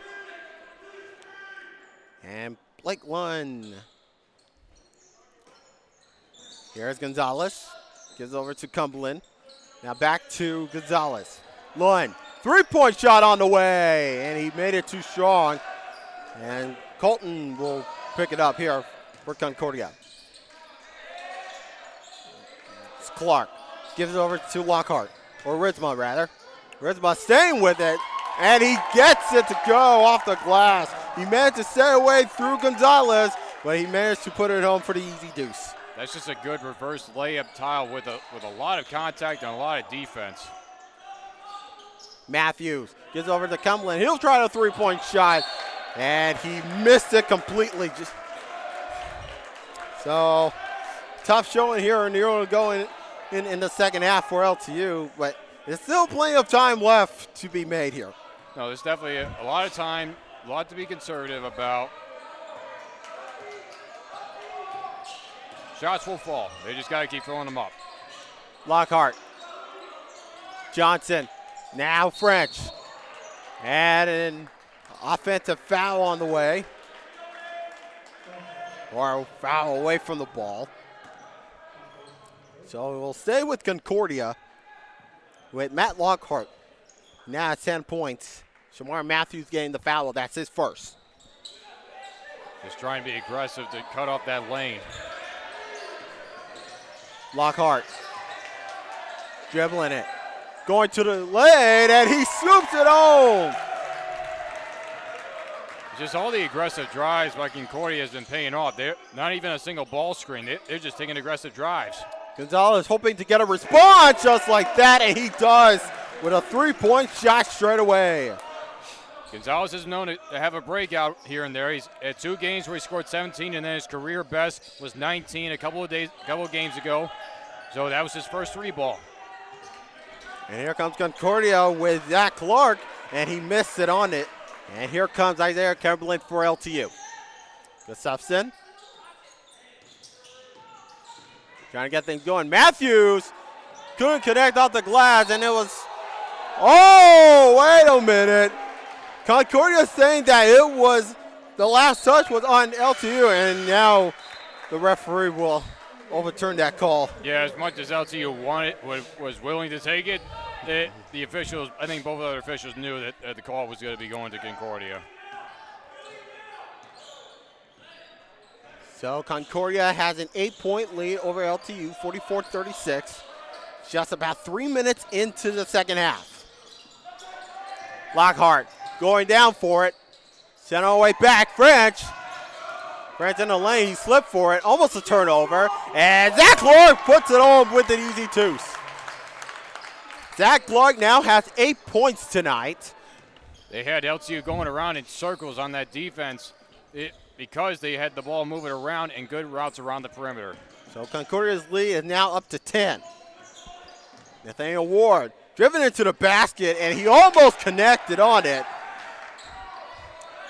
And Blake Lund. Here's Gonzalez. Gives over to Cumberland. Now back to Gonzalez. Lund, 3-point shot on the way. And he made it too strong. And Colton will pick it up here for Concordia. It's Clark. Gives it over to Lockhart, or Ridsma rather. Ridsma staying with it, and he gets it to go off the glass. He managed to stay away through Gonzalez, but he managed to put it home for the easy deuce. That's just a good reverse layup tile with a lot of contact and a lot of defense. Matthews gives over to Cumberland. He'll try a 3-point shot, and he missed it completely. So tough showing here, and you're going in the second half for LTU, but there's still plenty of time left to be made here. No, there's definitely a lot of time, a lot to be conservative about. Shots will fall. They just got to keep throwing them up. Lockhart. Johnson. Now French. And an offensive foul on the way. Or a foul away from the ball. So we'll stay with Concordia with Matt Lockhart. Now at 10 points. Shamar Matthews getting the foul. That's his first. Just trying to be aggressive to cut off that lane. Lockhart. Dribbling it. Going to the lane, and he swoops it home. Just all the aggressive drives by Concordia has been paying off. They're not even a single ball screen. They're just taking aggressive drives. Gonzalez hoping to get a response just like that, and he does with a 3-point shot straight away. Gonzalez is known to have a breakout here and there. He's at 2 games where he scored 17, and then his career best was 19 a couple of games ago. So that was his first 3 ball. And here comes Concordia with Zach Clark, and he missed it on it. And here comes Isaiah Cumberland for LTU. Gustafson. Trying to get things going. Matthews couldn't connect off the glass, and it was, oh, wait a minute. Concordia saying that it was The last touch was on LTU, and now the referee will overturn that call. Yeah, as much as LTU wanted, was willing to take it, the officials, I think both other officials knew that the call was going to be going to Concordia. So Concordia has an 8-point lead over LTU, 44-36. Just about 3 minutes into the second half. Lockhart going down for it. Sent all the way back, French. French in the lane, he slipped for it, almost a turnover. And Zach Clark puts it on with an easy deuce. Zach Clark now has 8 points tonight. They had LTU going around in circles on that defense because they had the ball moving around and good routes around the perimeter. So Concordia's lead is now up to 10. Nathaniel Ward driven into the basket, and he almost connected on it.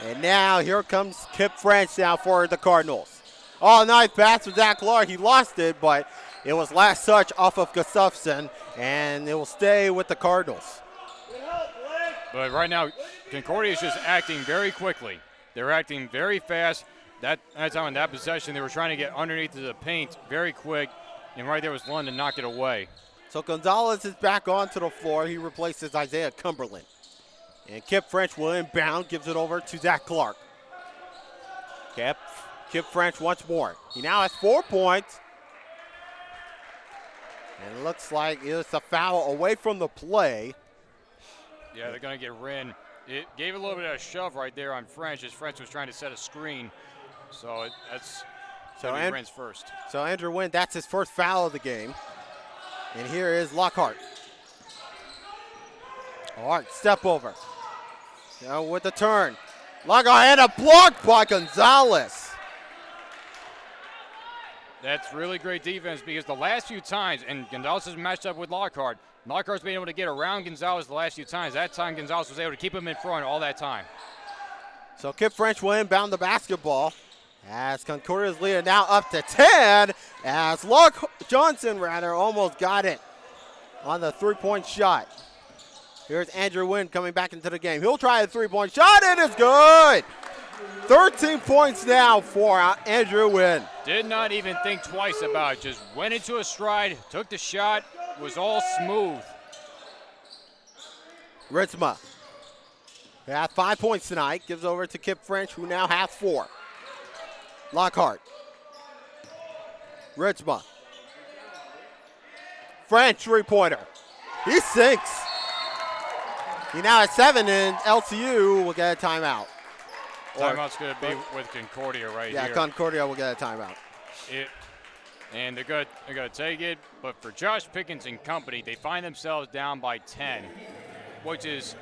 And now here comes Kip French now for the Cardinals. Oh, nice pass for Zach Clark. He lost it, but it was last touch off of Gustafson, and it will stay with the Cardinals. But right now, Concordia is just acting very quickly. They're acting very fast. That time in that possession, they were trying to get underneath the paint very quick, and right there was Lund to knock it away. So Gonzalez is back onto the floor. He replaces Isaiah Cumberland. And Kip French will inbound, gives it over to Zach Clark. Kip French once more. He now has 4 points. And it looks like it's a foul away from the play. Yeah, they're going to get Wren. It gave a little bit of a shove right there on French as French was trying to set a screen. So that's Wren's first. So Andrew Wynn, that's his first foul of the game. And here is Lockhart. All right, step over. Now with the turn. Lockhart and a block by Gonzalez. That's really great defense because the last few times, and Gonzalez has matched up with Lockhart. Lockhart's been able to get around Gonzalez the last few times. That time Gonzalez was able to keep him in front all that time. So Kip French will inbound the basketball as Concordia's lead now up to 10 as Johnson almost got it on the three-point shot. Here's Andrew Wynn coming back into the game. He'll try a three-point shot. It is good. 13 points now for Andrew Wynn. Did not even think twice about it. Just went into a stride, took the shot, was all smooth. Ritzma has 5 points tonight. Gives over to Kip French, who now has 4. Lockhart. Ritzma. French three-pointer. He sinks. He now has 7, and LTU will get a timeout. Timeout's going to be with Concordia right here. Yeah, Concordia will get a timeout. And they're going to take it, but for Josh Pickens and company, they find themselves down by 10, which is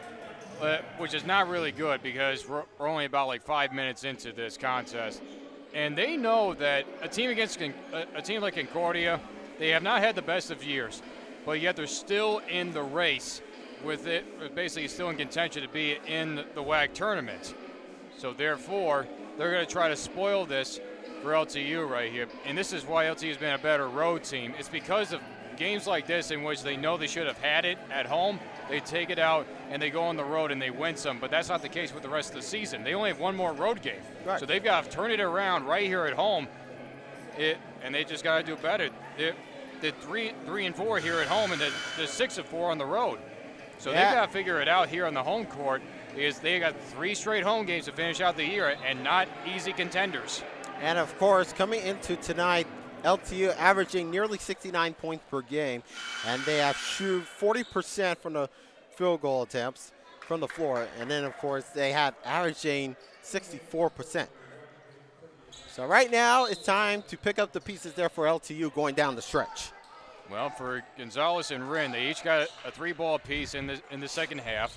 not really good because we're only about like 5 minutes into this contest. And they know that a team like Concordia, they have not had the best of years, but yet they're still in the race with it, basically still in contention to be in the WAC tournament. So therefore, they're going to try to spoil this for LTU right here. And this is why LTU has been a better road team. It's because of games like this in which they know they should have had it at home. They take it out and they go on the road and they win some. But that's not the case with the rest of the season. They only have one more road game. Right. So they've got to turn it around right here at home. And they just got to do better. The 3 and 4 here at home and the 6 and 4 on the road. So they've got to figure it out here on the home court because they got 3 straight home games to finish out the year and not easy contenders. And of course, coming into tonight, LTU averaging nearly 69 points per game, and they have shoot 40% from the field goal attempts from the floor. And then, of course, they have averaging 64%. So right now, it's time to pick up the pieces there for LTU going down the stretch. Well, for Gonzalez and Wren, they each got a 3-ball piece in the second half.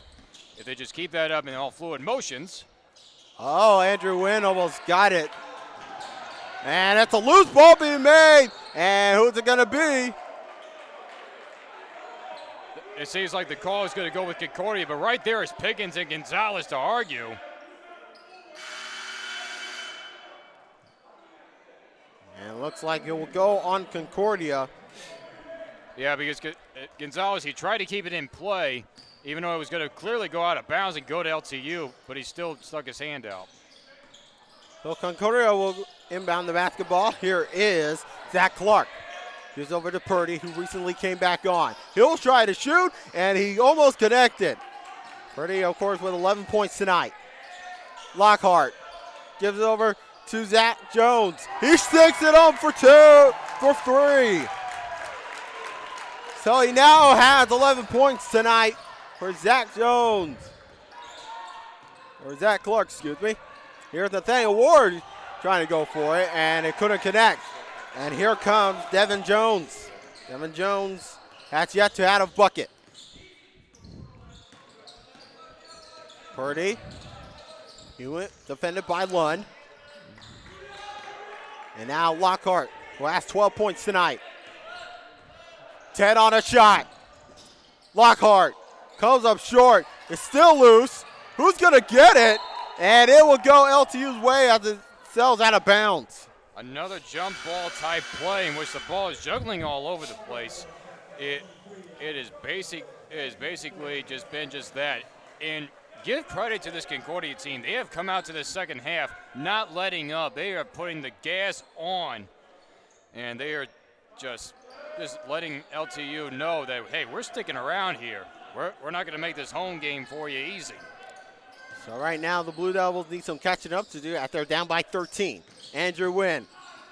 If they just keep that up in all fluid motions. Oh, Andrew Wynn almost got it. And that's a loose ball being made. And who's it going to be? It seems like the call is going to go with Concordia, but right there is Pickens and Gonzalez to argue. And it looks like it will go on Concordia. Yeah, because Gonzalez, he tried to keep it in play, even though it was going to clearly go out of bounds and go to LTU, but he still stuck his hand out. So Concordia will inbound the basketball. Here is Zach Clark. Gives over to Purdy, who recently came back on. He'll try to shoot, and he almost connected. Purdy, of course, with 11 points tonight. Lockhart gives it over to Zach Jones. He sticks it up for three. So he now has 11 points tonight for Zach Jones. Or Zach Clark, excuse me. Here's Nathaniel Ward trying to go for it, and it couldn't connect. And here comes Devin Jones. Devin Jones has yet to add a bucket. Purdy. He went defended by Lund. And now Lockhart, who has 12 points tonight. 10 on a shot. Lockhart comes up short. It's still loose. Who's going to get it? And it will go LTU's way as it sails out of bounds. Another jump ball type play in which the ball is juggling all over the place. It is basically just been just that. And give credit to this Concordia team. They have come out to the second half not letting up. They are putting the gas on, and they are just letting LTU know that, hey, we're sticking around here. We're not going to make this home game for you easy. So right now the Blue Devils need some catching up to do after they're down by 13. Andrew Wynn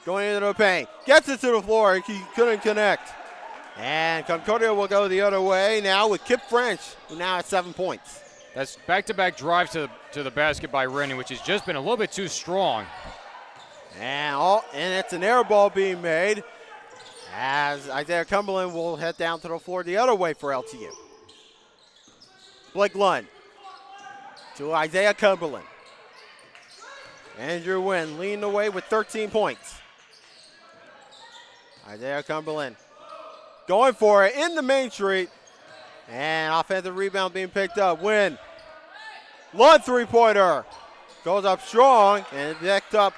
going into the paint. Gets it to the floor. He couldn't connect. And Concordia will go the other way now with Kip French, who now has 7 points. That's back-to-back drives to the basket by Rennie, which has just been a little bit too strong. And it's an air ball being made as Isaiah Cumberland will head down to the floor the other way for LTU. Blake Lund to Isaiah Cumberland. Andrew Wynn leading the way with 13 points. Isaiah Cumberland going for it in the main street. And offensive rebound being picked up. Wynn. Lund three-pointer. Goes up strong and picked up.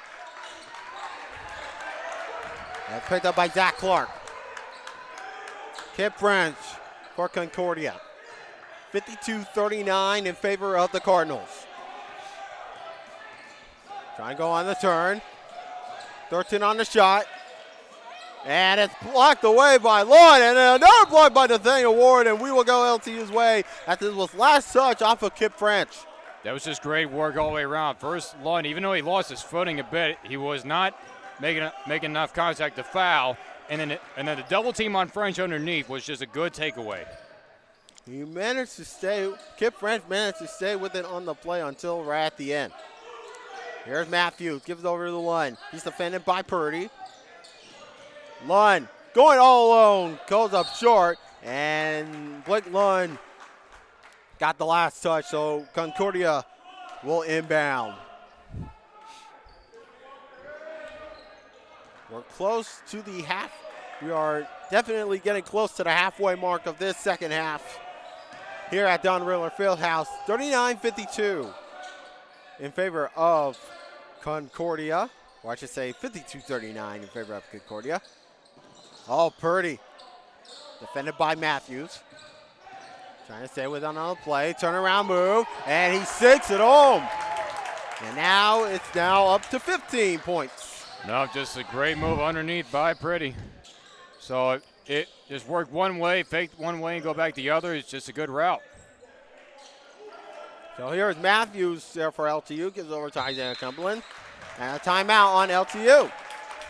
And picked up by Zach Clark. Kip French for Concordia. 52-39 in favor of the Cardinals. Trying to go on the turn. 13 on the shot. And it's blocked away by Lund. And another block by Nathaniel Ward. And we will go LTU's way as this was last touch off of Kip French. That was just great work all the way around. First, Lund, even though he lost his footing a bit, he was not making enough contact to foul. And then the double team on French underneath was just a good takeaway. He managed to stay, Kip French managed to stay with it on the play until right at the end. Here's Matthews, gives over to Lund. He's defended by Purdy. Lund going all alone, goes up short, and Blake Lund got the last touch, so Concordia will inbound. We're close to the half. We are definitely getting close to the halfway mark of this second half here at Don Riddler Fieldhouse. 39-52 in favor of Concordia, or I should say 52-39 in favor of Concordia. Oh, Purdy, defended by Matthews. Trying to stay with another play, turnaround move, and he sinks it home. And now it's up to 15 points. No, just a great move underneath by Purdy. So it just worked one way, faked one way, and go back the other. It's just a good route. So here's Matthews there for LTU, gives over to Isaiah Cumberland. And a timeout on LTU.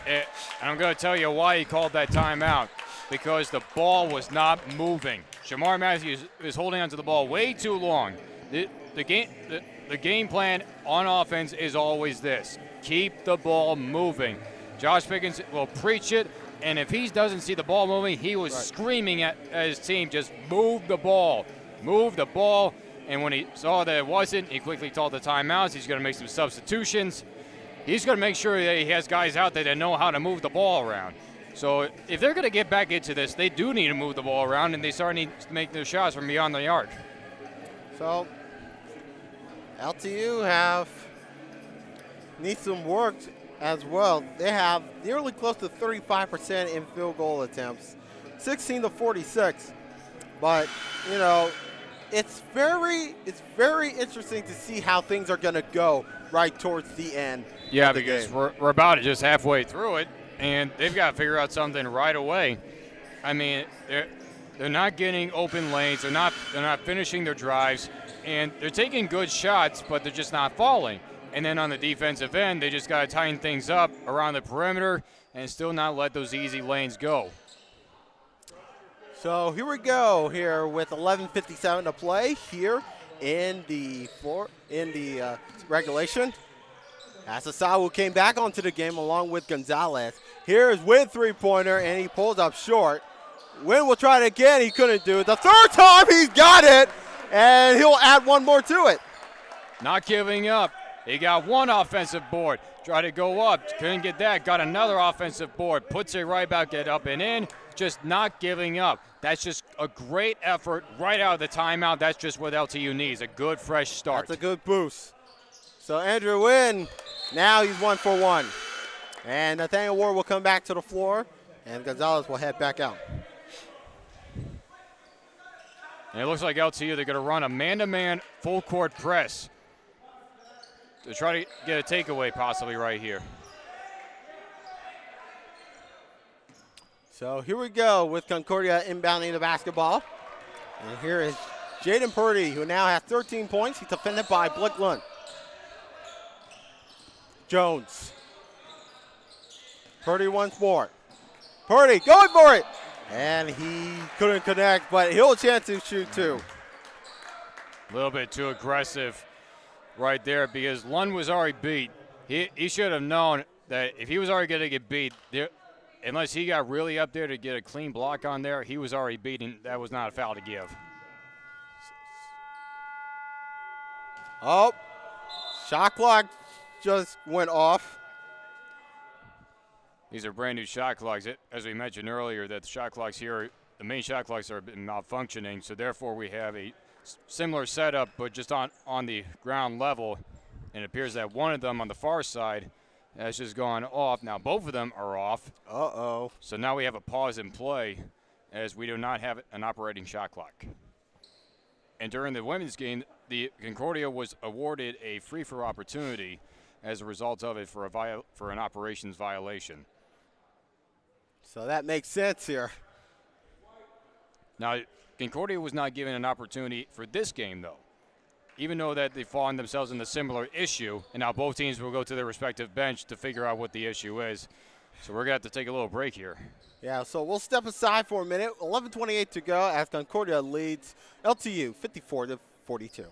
And I'm going to tell you why he called that timeout. Because the ball was not moving. Shamar Matthews is holding onto the ball way too long. The game plan on offense is always this. Keep the ball moving. Josh Pickens will preach it, and if he doesn't see the ball moving, he was screaming at his team, just move the ball. Move the ball. And when he saw that it wasn't, he quickly called the timeouts. He's going to make some substitutions. He's going to make sure that he has guys out there that know how to move the ball around. So if they're going to get back into this, they do need to move the ball around, and they need to make their shots from beyond the arc. So LTU needs some work as well. They have nearly close to 35% in field goal attempts, 16-46. But, it's very interesting to see how things are going to go right towards the end. Yeah, of the because game. we're about just halfway through it, and they've got to figure out something right away. I mean, they're not getting open lanes. They're not finishing their drives, and they're taking good shots, but they're just not falling. And then on the defensive end, they just got to tighten things up around the perimeter and still not let those easy lanes go. So here we go here with 11:57 to play here in the regulation. Asasawu came back onto the game along with Gonzalez. Here's Wynn three-pointer, and he pulls up short. Wynn will try it again. He couldn't do it. The third time he's got it, and he'll add one more to it. Not giving up. He got one offensive board. Tried to go up. Couldn't get that. Got another offensive board. Puts it right back, get up and in. Just not giving up. That's just a great effort right out of the timeout. That's just what LTU needs, a good, fresh start. That's a good boost. So Andrew Wynn, now he's 1 for 1. And Nathaniel Ward will come back to the floor, and Gonzalez will head back out. And it looks like LTU, they're going to run a man-to-man full-court press to try to get a takeaway possibly right here. So here we go with Concordia inbounding the basketball. And here is Jaden Purdy, who now has 13 points. He's defended by Blake Lund. Jones. Purdy once more. Purdy going for it. And he couldn't connect, but he'll chance to shoot two. A little bit too aggressive right there because Lund was already beat. He should have known that if he was already going to get beat, unless he got really up there to get a clean block on there, he was already beaten. That was not a foul to give. Oh, shot clock just went off. These are brand new shot clocks. As we mentioned earlier, that the shot clocks here, the main shot clocks are malfunctioning, so therefore we have a similar setup, but just on the ground level. And it appears that one of them on the far side has just gone off. Now both of them are off. Uh-oh. So now we have a pause in play as we do not have an operating shot clock. And during the women's game, the Concordia was awarded a free-throw opportunity as a result of it for an operations violation. So that makes sense here. Now, Concordia was not given an opportunity for this game, though. Even though that they found themselves in a similar issue, and now both teams will go to their respective bench to figure out what the issue is. So we're going to have to take a little break here. Yeah, so we'll step aside for a minute. 11:28 to go as Concordia leads LTU 54-42.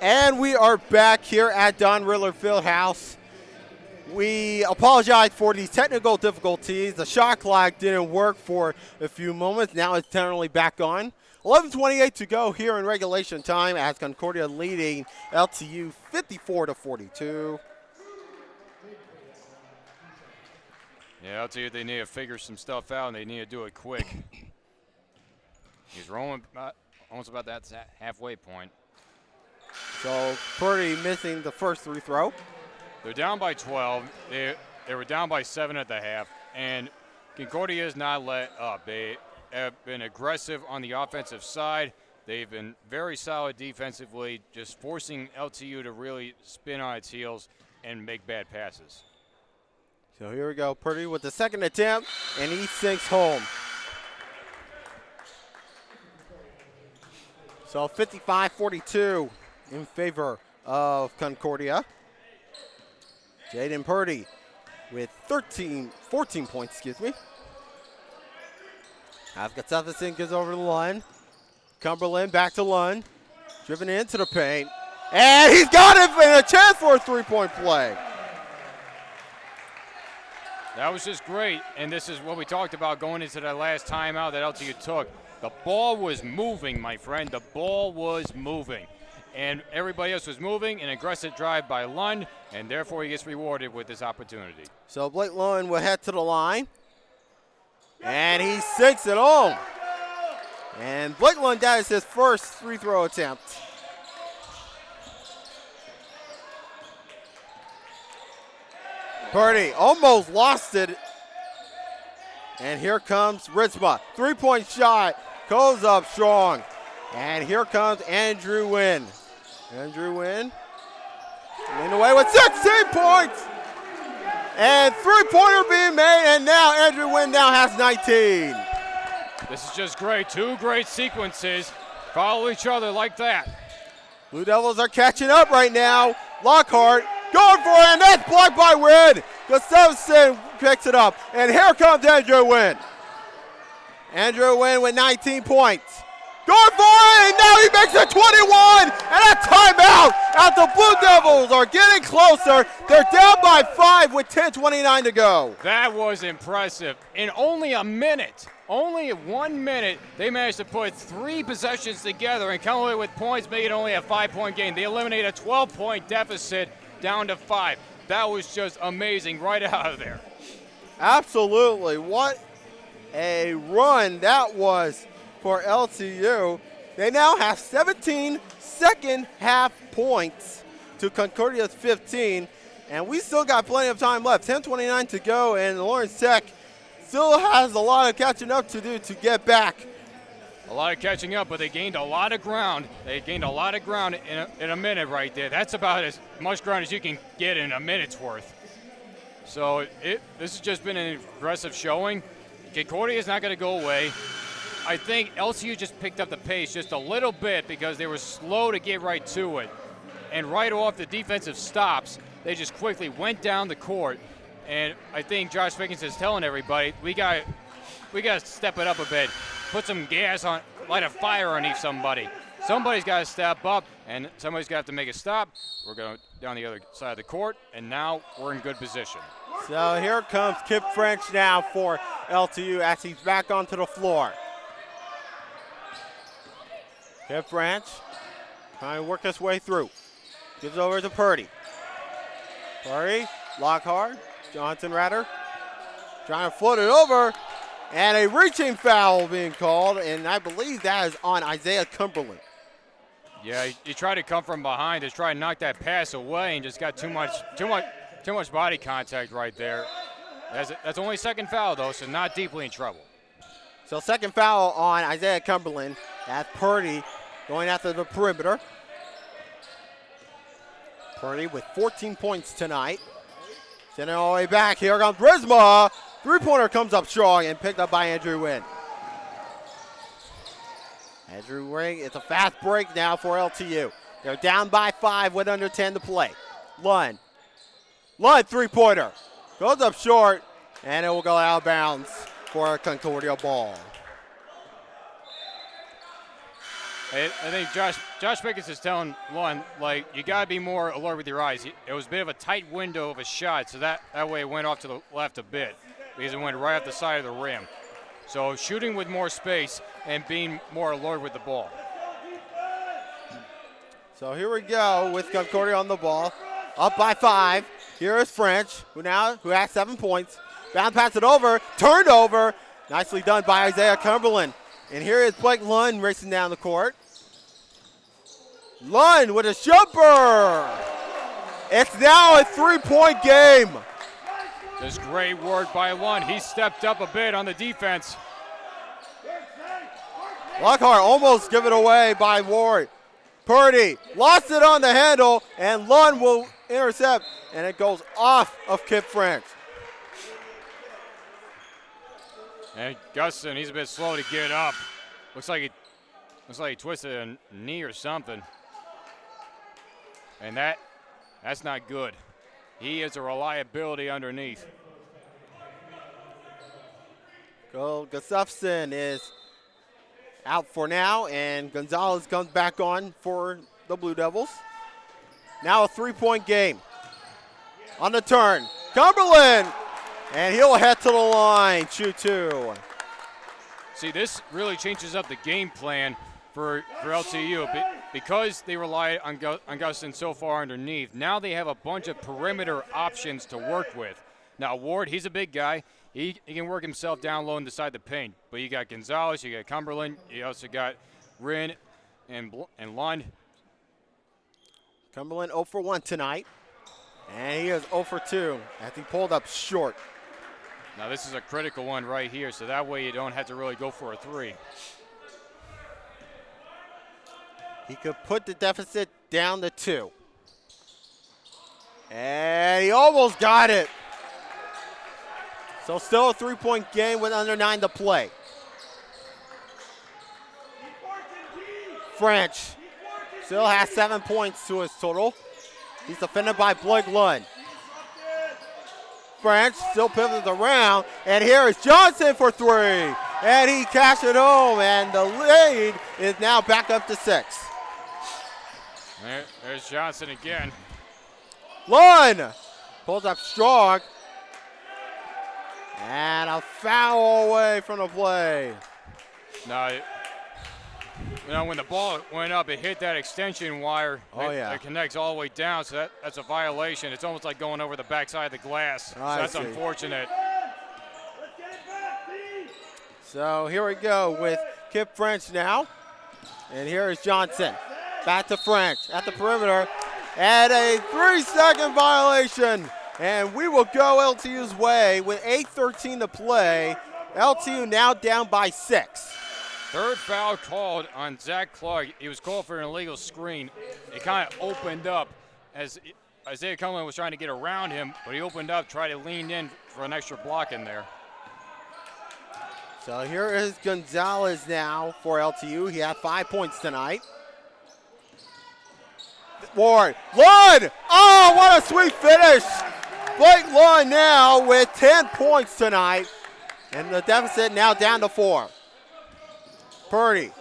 And we are back here at Don Riddler Fieldhouse. We apologize for these technical difficulties. The shot clock didn't work for a few moments. Now it's generally back on. 11:28 to go here in regulation time as Concordia leading LTU 54-42. Yeah, I'll tell you, they need to figure some stuff out, and they need to do it quick. He's rolling almost about that halfway point. So Purdy missing the first free throw. They're down by 12. They were down by 7 at the half, and Concordia has not let up. They have been aggressive on the offensive side. They've been very solid defensively, just forcing LTU to really spin on its heels and make bad passes. So here we go, Purdy with the second attempt, and he sinks home. So 55-42 in favor of Concordia. Jaden Purdy with 14 points, excuse me. Gustafson gives over to Lund. Cumberland back to Lund. Driven into the paint. And he's got it and a chance for a three-point play. That was just great, and this is what we talked about going into that last timeout that LTU took. The ball was moving, my friend. The ball was moving. And everybody else was moving, an aggressive drive by Lund, and therefore he gets rewarded with this opportunity. So Blake Lund will head to the line. And he sinks it home. And Blake Lund, that is his first free throw attempt. Purdy almost lost it. And here comes Ritzma. Three-point shot goes up strong. And here comes Andrew Wynn. Andrew Wynn leading away with 16 points. And three-pointer being made, and now Andrew Wynn now has 19. This is just great. Two great sequences. Follow each other like that. Blue Devils are catching up right now. Lockhart going for it, and that's blocked by Wynn. Gustafson picks it up, and here comes Andrew Wynn. Andrew Wynn with 19 points. Going for it, and now he makes it 21, and a timeout as the Blue Devils are getting closer. They're down by 5 with 10:29 to go. That was impressive. In only a minute, only 1 minute, they managed to put 3 possessions together and come away with points, making it only a 5-point game. They eliminated a 12-point deficit down to 5. That was just amazing right out of there. Absolutely. What a run that was for LTU. They now have 17 second half points to Concordia's 15, and we still got plenty of time left. 10:29 to go, and Lawrence Tech still has a lot of catching up to do to get back. A lot of catching up, but they gained a lot of ground. They gained a lot of ground in a minute right there. That's about as much ground as you can get in a minute's worth. So this has just been an aggressive showing. Concordia is not going to go away. I think LTU just picked up the pace just a little bit because they were slow to get right to it. And right off the defensive stops, they just quickly went down the court. And I think Josh Pickens is telling everybody, we got to step it up a bit. Put some gas on, light a fire underneath somebody. Somebody's got to step up, and somebody's got to make a stop. We're going down the other side of the court, and now we're in good position. So here comes Kip French now for LTU as he's back onto the floor. Kip French trying to work his way through. Gives over to Purdy. Purdy, Lockhart, Johnson rather. Trying to float it over. And a reaching foul being called, and I believe that is on Isaiah Cumberland. Yeah, he tried to come from behind to try and knock that pass away and just got too much body contact right there. That's only second foul, though, so not deeply in trouble. So second foul on Isaiah Cumberland. That's Purdy going after the perimeter. Purdy with 14 points tonight. Sending it all the way back. Here comes Brisma. Three-pointer comes up strong and picked up by Andrew Wynn. Andrew Wynn, it's a fast break now for LTU. They're down by 5 with under 10 to play. Lund, three-pointer. Goes up short, and it will go out of bounds for a Concordia ball. I think Josh Pickens is telling Lund, like, you got to be more alert with your eyes. It was a bit of a tight window of a shot, so that way it went off to the left a bit because it went right off the side of the rim. So shooting with more space and being more alert with the ball. So here we go with Concordia on the ball. Up by 5. Here is French, who has 7 points. Bound pass it over. Turned over. Nicely done by Isaiah Cumberland. And here is Blake Lund racing down the court. Lund with a jumper. It's now a 3-point game. This great work by Lund. He stepped up a bit on the defense. Lockhart almost given away by Ward. Purdy lost it on the handle, and Lund will intercept, and it goes off of Kip French. And Gustin, he's a bit slow to get up. Looks like he twisted a knee or something. And that's not good. He is a reliability underneath. Gustafson is out for now, and Gonzalez comes back on for the Blue Devils. Now a 3-point game. On the turn, Cumberland, and he'll head to the line, shoot 2. See, this really changes up the game plan for LTU because they rely on Gustin so far underneath. Now they have a bunch of perimeter options to work with. Now Ward, he's a big guy. He can work himself down low inside the paint. But you got Gonzalez, you got Cumberland, you also got Rin and Lund. Cumberland 0 for 1 tonight, and he is 0 for 2 as he pulled up short. Now this is a critical one right here, so that way you don't have to really go for a 3. He could put the deficit down to 2. And he almost got it. So still a 3-point game with under 9 to play. French still has 7 points to his total. He's defended by Blake Lund. French still pivots around, and here is Johnson for 3. And he cashed it home, and the lead is now back up to 6. There's Johnson again. Lund pulls up strong. And a foul away from the play. Now, when the ball went up, it hit that extension wire. It connects all the way down, so that's a violation. It's almost like going over the backside of the glass. So that's unfortunate. So here we go with Kip French now. And here is Johnson. Back to French at the perimeter. And a 3-second violation. And we will go LTU's way with 8:13 to play. LTU now down by 6. Third foul called on Zach Clark. He was called for an illegal screen. It kind of opened up as Isaiah Cumberland was trying to get around him, but he opened up, tried to lean in for an extra block in there. So here is Gonzalez now for LTU. He had 5 points tonight. Ward, Lund! Oh, what a sweet finish! Blake Lund now with 10 points tonight, and the deficit now down to 4. Purdy,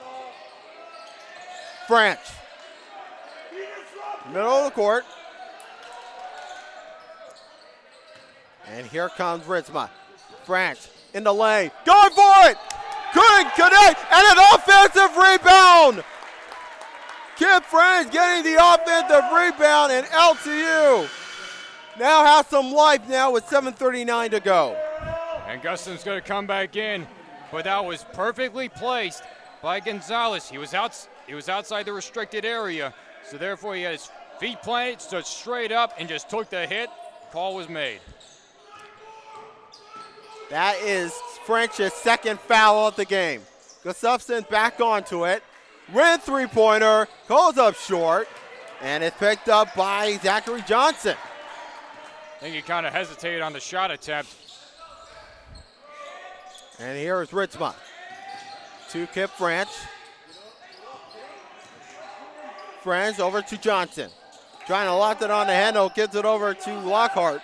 French, middle of the court, and here comes Ritzma. French in the lane, going for it! Couldn't connect, and an offensive rebound! Kip French getting the offensive rebound, and LTU now has some life now with 7:39 to go. And Gustin's going to come back in, but that was perfectly placed by Gonzalez. He was outside the restricted area, so therefore he had his feet planted, stood straight up, and just took the hit. Call was made. That is French's second foul of the game. Gustafson back onto it. Ran 3-pointer, calls up short, and it's picked up by Zachary Johnson. I think he kind of hesitated on the shot attempt. And here is Ritzma to Kip French. French over to Johnson. Trying to lock it on the handle, gives it over to Lockhart.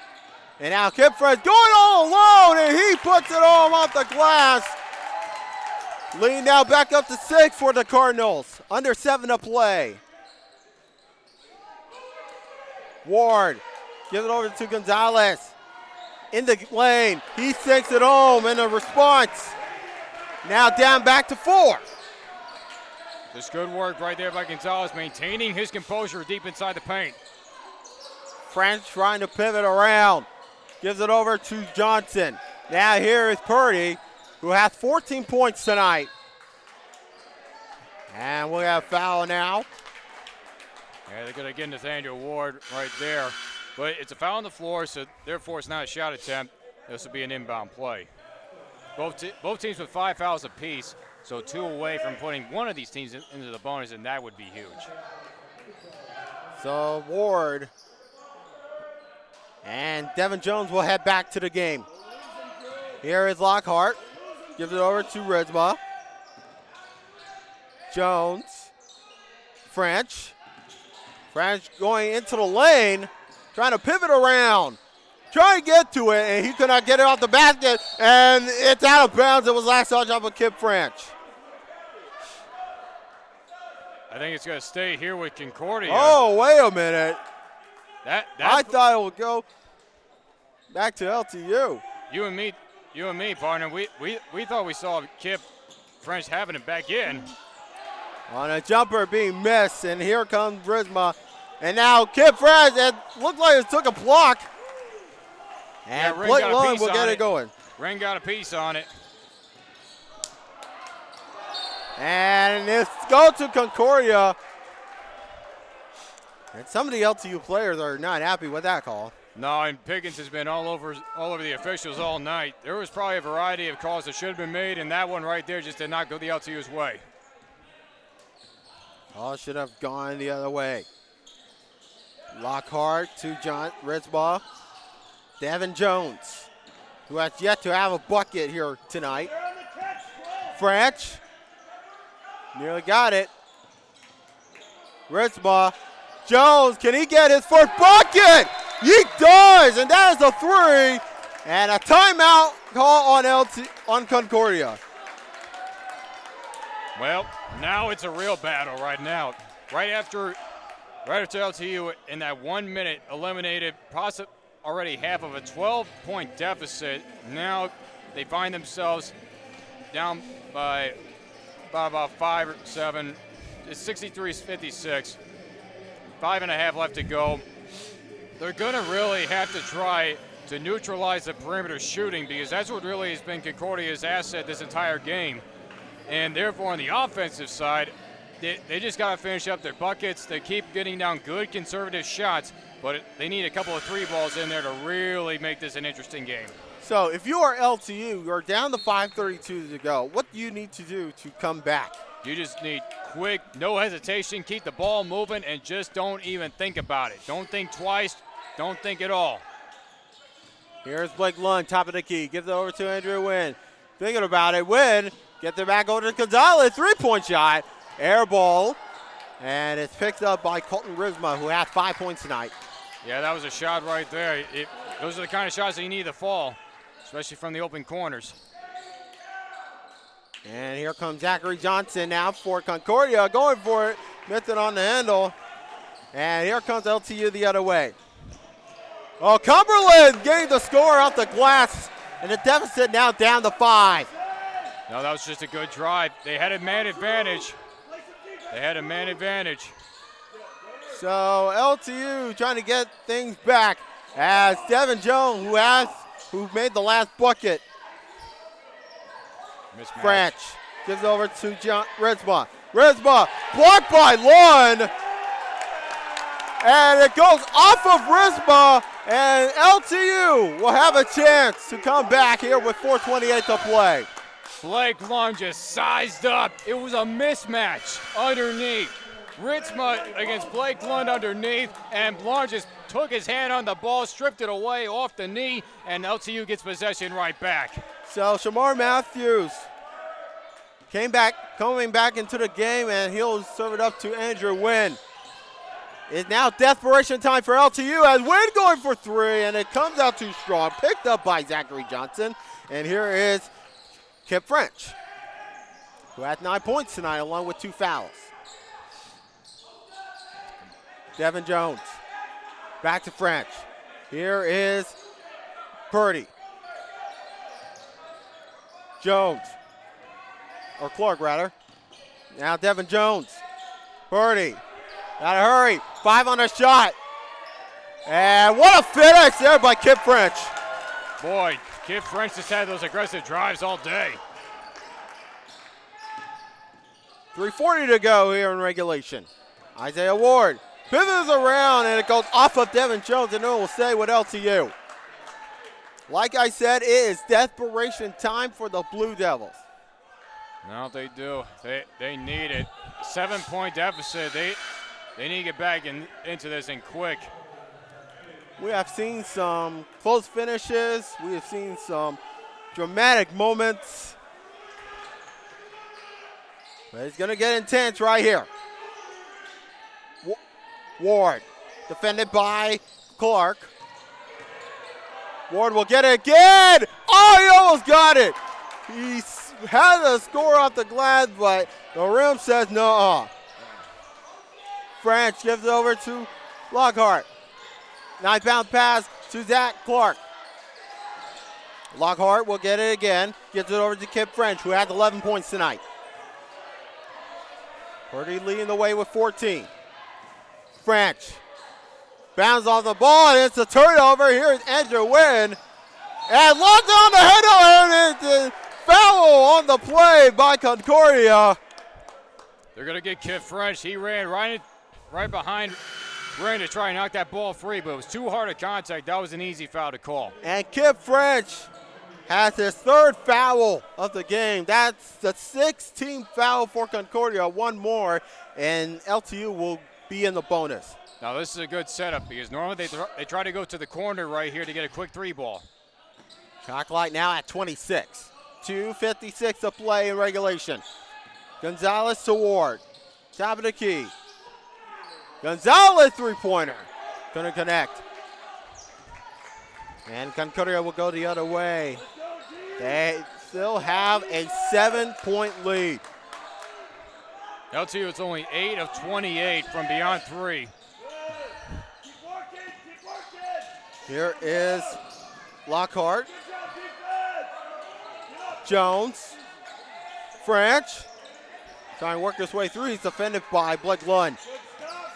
And now Kip French going all alone, and he puts it all off the glass. Lead now back up to 6 for the Cardinals. Under 7 to play. Ward gives it over to Gonzalez. In the lane, he sinks it home in a response. Now down back to 4. Just good work right there by Gonzalez, maintaining his composure deep inside the paint. French trying to pivot around. Gives it over to Johnson. Now here is Purdy, who has 14 points tonight. And we have a foul now. Yeah, they're going to get Nathaniel Ward right there. But it's a foul on the floor, so therefore it's not a shot attempt. This will be an inbound play. Both teams with 5 fouls apiece, so 2 away from putting one of these teams into the bonus, and that would be huge. So Ward and Devin Jones will head back to the game. Here is Lockhart. Gives it over to Ridsma. Jones. French. French going into the lane, trying to pivot around. Trying to get to it, and he could not get it off the basket, and it's out of bounds. It was last touch off of Kip French. I think it's going to stay here with Concordia. Oh, wait a minute. I That's thought it would go back to LTU. You and me, partner. We thought we saw Kip French having it back in. On a jumper being missed, and here comes Risma. And now Kip French, it looked like it took a block. And Yeah, Blake Lund will get it going. Ren got a piece on it. And it's go to Concordia. And some of the LTU players are not happy with that call. No, and Pickens has been all over the officials all night. There was probably a variety of calls that should have been made, and that one right there just did not go the LTU's way. All should have gone the other way. Lockhart to John Ridsbaugh. Devin Jones, who has yet to have a bucket here tonight. French. Nearly got it. Ridsbaugh. Jones, can he get his first bucket? He does, and that is a 3. And a timeout call on Concordia. Well, now it's a real battle right now. Right after LTU in that 1 minute eliminated already half of a 12-point deficit. Now they find themselves down by about 5 or 7. It's 63-56. 5.5 left to go. They're going to really have to try to neutralize the perimeter shooting, because that's what really has been Concordia's asset this entire game. And therefore, on the offensive side, they just got to finish up their buckets. They keep getting down good conservative shots, but they need a couple of 3 balls in there to really make this an interesting game. So if you are LTU, you're down to 5:32 to go. What do you need to do to come back? You just need quick, no hesitation, keep the ball moving, and just don't even think about it. Don't think twice. Don't think at all. Here's Blake Lund, top of the key. Gives it over to Andrew Wynn. Thinking about it. Wynn gets it back over to Gonzalez. 3-point shot. Air ball. And it's picked up by Colton Risma, who had 5 points tonight. Yeah, that was a shot right there. Those are the kind of shots that you need to fall, especially from the open corners. And here comes Zachary Johnson now for Concordia. Going for it. Missed it on the handle. And here comes LTU the other way. Oh, Cumberland getting the score off the glass. And the deficit now down to 5. No, that was just a good drive. They had a man advantage. So LTU trying to get things back as Devin Jones, who made the last bucket. Mismatch. French gives over to Ridsbaugh. Ridsbaugh blocked by Lund. And it goes off of Ridsbaugh, and LTU will have a chance to come back here with 4:28 to play. Blake Lund just sized up. It was a mismatch underneath. Ritzma against Blake Lund underneath, and Lund just took his hand on the ball, stripped it away off the knee, and LTU gets possession right back. So Shamar Matthews coming back into the game, and he'll serve it up to Andrew Wynn. It's now desperation time for LTU as Wynn going for 3, and it comes out too strong. Picked up by Zachary Johnson, and here is Kip French, who had 9 points tonight along with 2 fouls. Devin Jones, back to French. Here is Purdy. Jones, or Clark rather. Now Devin Jones. Purdy, gotta hurry. 5 on the shot. And what a finish there by Kip French. Boy, Kid French just had those aggressive drives all day. 3:40 to go here in regulation. Isaiah Ward pivots around, and it goes off of Devin Jones, and it will stay with LTU. Like I said, it is desperation time for the Blue Devils. No, they do. They need it. 7-point deficit. They need to get back into this and quick. We have seen some close finishes. We have seen some dramatic moments. But it's going to get intense right here. Ward, defended by Clark. Ward will get it again. Oh, he almost got it. He had the score off the glass, but the rim says no. French gives it over to Lockhart. 9-pound pass to Zach Clark. Lockhart will get it again. Gets it over to Kip French, who has 11 points tonight. Purdy leading the way with 14. French bounds off the ball, and it's a turnover. Here's Andrew Wynn. And locked on the header, and it's a foul on the play by Concordia. They're going to get Kip French. He ran right behind Ran to try and knock that ball free, but it was too hard a contact. That was an easy foul to call. And Kip French has his third foul of the game. That's the 6th foul for Concordia. One more, and LTU will be in the bonus. Now this is a good setup because normally they try to go to the corner right here to get a quick 3 ball. Shot clock now at 26. 2:56 to play in regulation. Gonzalez to Ward. Top of the key. Gonzalez 3-pointer. Couldn't connect. And Concordia will go the other way. They still have a 7-point lead. LTU is only 8 of 28 from beyond 3. Here is Lockhart. Jones. French. Trying to work his way through. He's defended by Blake Lund.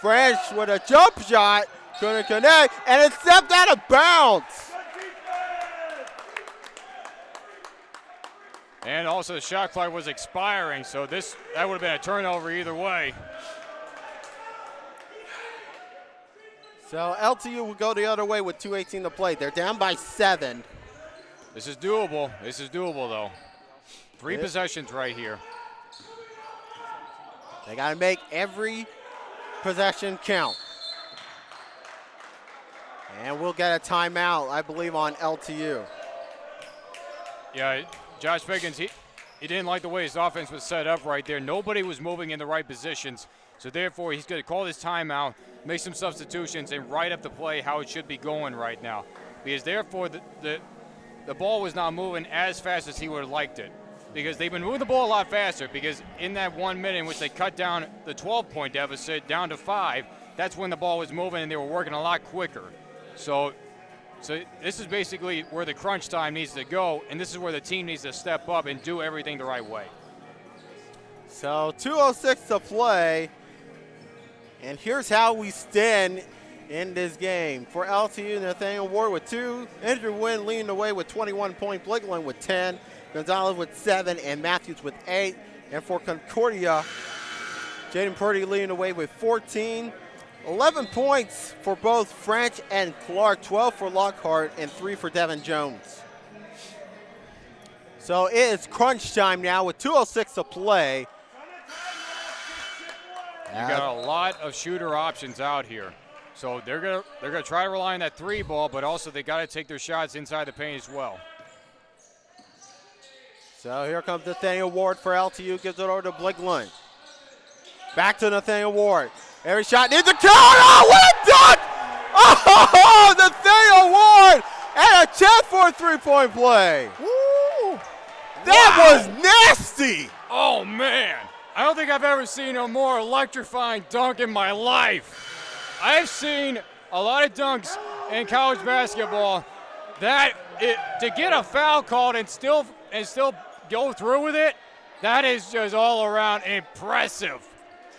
French with a jump shot. Couldn't connect. And it stepped out of bounds. And also the shot clock was expiring, so that would have been a turnover either way. So LTU will go the other way with 2:18 to play. They're down by 7. This is doable. This is doable, though. 3 possessions right here. They got to make every possession count. And we'll get a timeout, I believe, on LTU. Yeah, Josh Pickens, he didn't like the way his offense was set up right there. Nobody was moving in the right positions. So therefore, he's going to call this timeout, make some substitutions, and write up the play how it should be going right now. Because therefore, the ball was not moving as fast as he would have liked it. Because they've been moving the ball a lot faster, because in that 1 minute in which they cut down the 12-point deficit down to 5, that's when the ball was moving and they were working a lot quicker. So this is basically where the crunch time needs to go, and this is where the team needs to step up and do everything the right way. So 2:06 to play. And here's how we stand in this game. For LTU, Nathaniel Ward with 2. Andrew Wynn leading the way with 21 points. Blake Lund with 10. Gonzalez with 7. And Matthews with 8. And for Concordia, Jaden Purdy leading the way with 14. 11 points for both French and Clark. 12 for Lockhart and 3 for Devin Jones. So it is crunch time now with 2:06 to play. You got a lot of shooter options out here. So they're gonna try to rely on that 3 ball, but also they got to take their shots inside the paint as well. So here comes Nathaniel Ward for LTU. Gives it over to Blake Lund. Back to Nathaniel Ward. Every shot needs a count. Oh, what a dunk! Oh, Nathaniel Ward! And a chance for a 3-point play. Woo! That was nasty! Oh, man. I don't think I've ever seen a more electrifying dunk in my life. I've seen a lot of dunks in college basketball. To get a foul called and still go through with it, that is just all around impressive.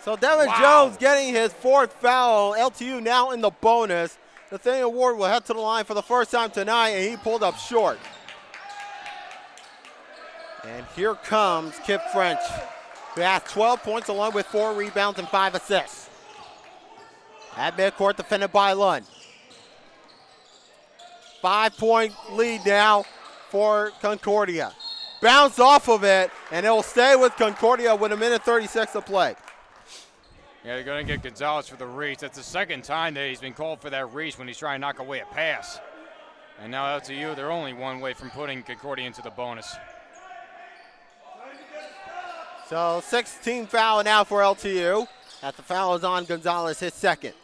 So Devin Jones getting his 4th foul. LTU now in the bonus. Nathaniel Ward will head to the line for the first time tonight, and he pulled up short. And here comes Kip French, who has 12 points along with 4 rebounds and 5 assists. At midcourt, defended by Lund. 5-point lead now for Concordia. Bounce off of it, and it will stay with Concordia with 1:36 to play. Yeah, they're going to get Gonzalez for the reach. That's the second time that he's been called for that reach when he's trying to knock away a pass. And now LTU, they're only one way from putting Concordia into the bonus. So 16 foul now for LTU. As the foul is on Gonzalez, his second.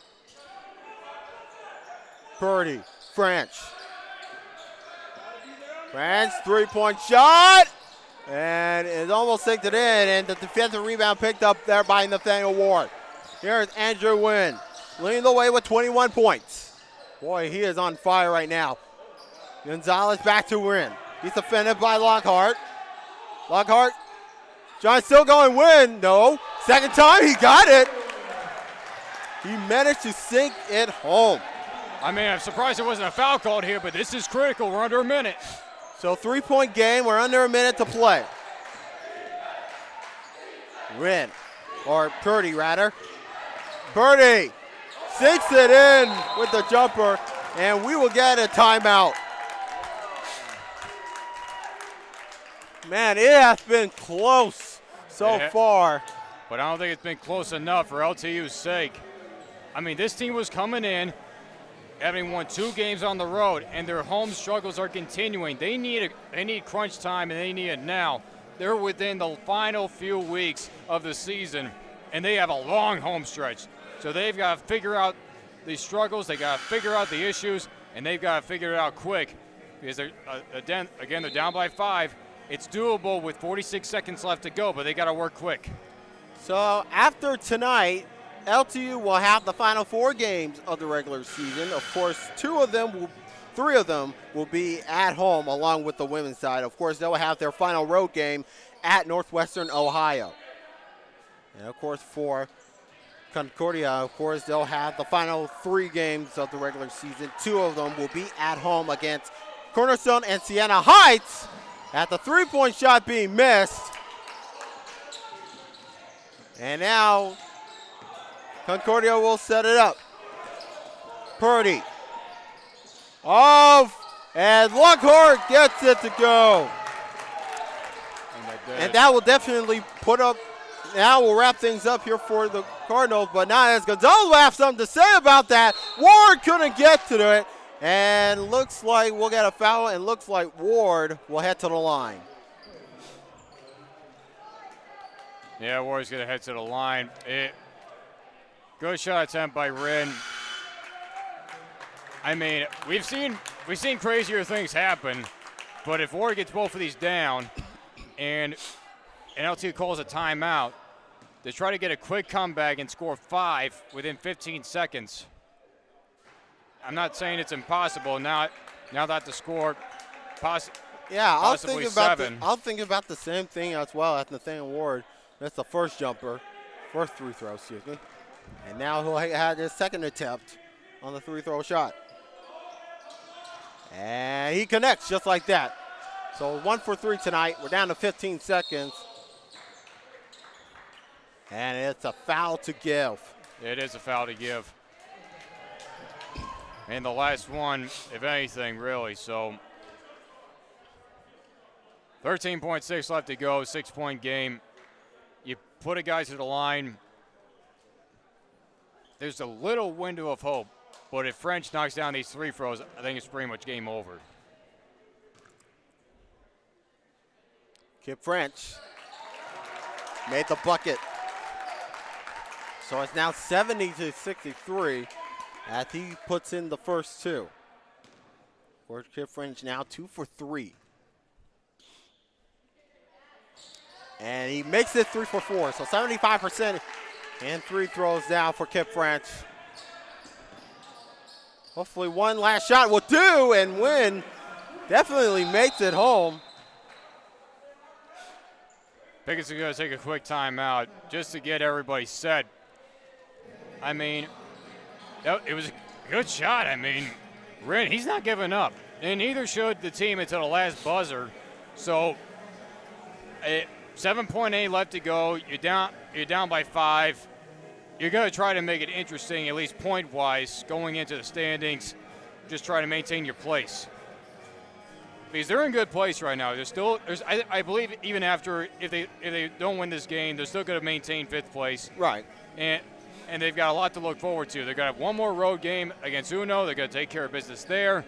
Purdy, French. French, 3-point shot. And it's almost sinked it in, and the defensive rebound picked up there by Nathaniel Ward. Here's Andrew Wynn, leading the way with 21 points. Boy, he is on fire right now. Gonzalez back to Wynn. He's defended by Lockhart. Lockhart, John still going Wynn. No, second time he got it. He managed to sink it home. I mean, I'm surprised there wasn't a foul called here, but this is critical. We're under a minute. So 3-point game, we're under a minute to play. Wynn, or Purdy rather. Purdy sinks it in with the jumper, and we will get a timeout. Man, it has been close so far. But I don't think it's been close enough for LTU's sake. I mean, this team was coming in, having won 2 games on the road, and their home struggles are continuing. They need crunch time, and they need it now. They're within the final few weeks of the season, and they have a long home stretch. So they've got to figure out the struggles, they got to figure out the issues, and they've got to figure it out quick. Because they're, again, they're down by 5. It's doable with 46 seconds left to go, but they got to work quick. So after tonight, LTU will have the final 4 games of the regular season. Of course, 3 of them will be at home along with the women's side. Of course, they'll have their final road game at Northwestern Ohio. And of course, for Concordia, of course, they'll have the final 3 games of the regular season. 2 of them will be at home against Cornerstone and Siena Heights. At the 3-point shot being missed. And now Concordia will set it up. Purdy. Off. And Lockhart gets it to go. And that will definitely put up, now we'll wrap things up here for the Cardinals. But now as Gonzalez will have something to say about that. Ward couldn't get to it. And looks like we'll get a foul, and looks like Ward will head to the line. Yeah, Ward's going to head to the line. Good shot attempt by Wren. I mean, we've seen crazier things happen, but if Ward gets both of these down and LTU calls a timeout, they try to get a quick comeback and score 5 within 15 seconds. I'm not saying it's impossible now that the score possibly 7. I'll think about the same thing as well as Nathaniel Ward. That's the first free throw, excuse me. And now he'll have his second attempt on the free throw shot. And he connects just like that. So 1 for 3 tonight. We're down to 15 seconds. And it's a foul to give. It is a foul to give. And the last one, if anything, really. So 13.6 left to go, 6-point game. You put a guy to the line. There's a little window of hope. But if French knocks down these 3 throws, I think it's pretty much game over. Kip French made the bucket. So it's now 70-63 as he puts in the first 2. For Kip French now 2 for 3. And he makes it 3 for 4. So 75% and 3 throws down for Kip French. Hopefully one last shot will do, and Wynn definitely makes it home. Pickett's going to take a quick timeout just to get everybody set. I mean, it was a good shot. I mean, Wren, he's not giving up, and neither should the team until the last buzzer. So 7.8 left to go. You're down by 5. You're going to try to make it interesting, at least point-wise, going into the standings. Just try to maintain your place. Because they're in good place right now. I believe even after, if they don't win this game, they're still going to maintain 5th place. Right. And they've got a lot to look forward to. They're going to have one more road game against Uno. They're going to take care of business there.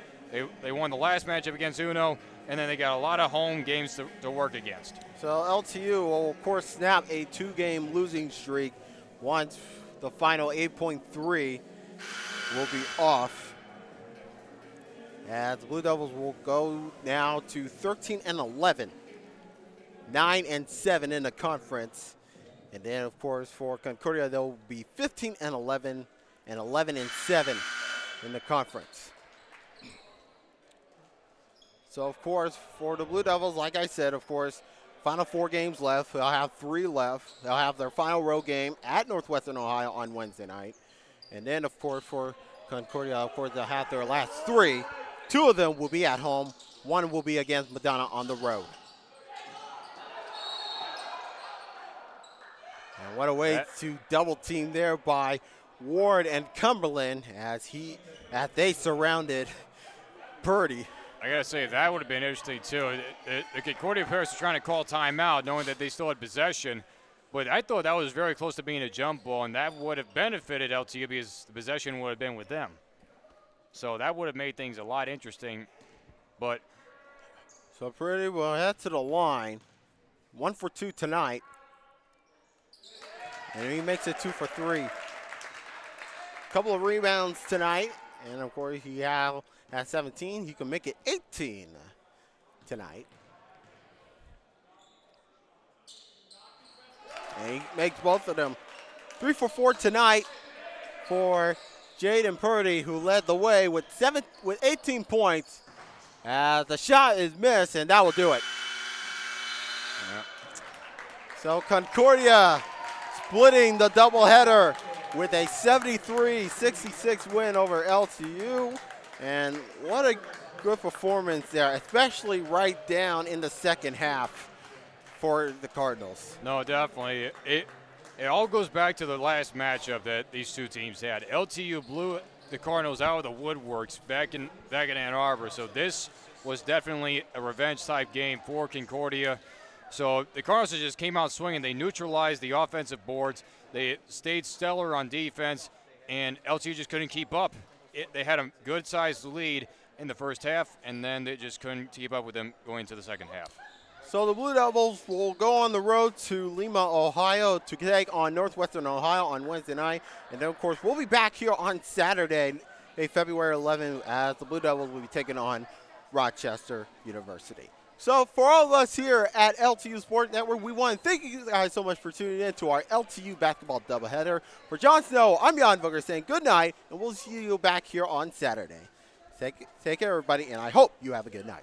They won the last matchup against Uno, and then they got a lot of home games to work against. So LTU will, of course, snap a 2-game losing streak once the final 8.3 will be off. As the Blue Devils will go now to 13-11, 9-7 in the conference. And then, of course, for Concordia, they'll be 15-11 and 11-7 in the conference. So, of course, for the Blue Devils, like I said, of course, final 4 games left. They'll have 3 left. They'll have their final road game at Northwestern Ohio on Wednesday night. And then, of course, for Concordia, of course, they'll have their last 3. 2 of them will be at home. 1 will be against Madonna on the road. And what a way to double team there by Ward and Cumberland as they surrounded Purdy. I got to say, that would have been interesting, too. The Concordia players were trying to call timeout, knowing that they still had possession. But I thought that was very close to being a jump ball, and that would have benefited LTU because the possession would have been with them. So that would have made things a lot interesting. But so Purdy will head to the line. 1 for 2 tonight. And he makes it 2 for 3. Couple of rebounds tonight. And, of course, he has at 17. He can make it 18 tonight. And he makes both of them 3 for 4 tonight for Jaden Purdy, who led the way with 18 points. The shot is missed, and that will do it. Yeah. So Concordia splitting the doubleheader with a 73-66 win over LTU. And what a good performance there, especially right down in the second half for the Cardinals. No, definitely. It all goes back to the last matchup that these two teams had. LTU blew the Cardinals out of the woodworks back in Ann Arbor. So this was definitely a revenge-type game for Concordia. So the Cardinals just came out swinging. They neutralized the offensive boards. They stayed stellar on defense, and LTU just couldn't keep up. They had a good-sized lead in the first half, and then they just couldn't keep up with them going into the second half. So the Blue Devils will go on the road to Lima, Ohio to take on Northwestern Ohio on Wednesday night. And then, of course, we'll be back here on Saturday, February 11th, as the Blue Devils will be taking on Rochester University. So for all of us here at LTU Sports Network, we want to thank you guys so much for tuning in to our LTU basketball doubleheader. For Jon Snow, I'm Jan Booker saying good night, and we'll see you back here on Saturday. Take care, everybody, and I hope you have a good night.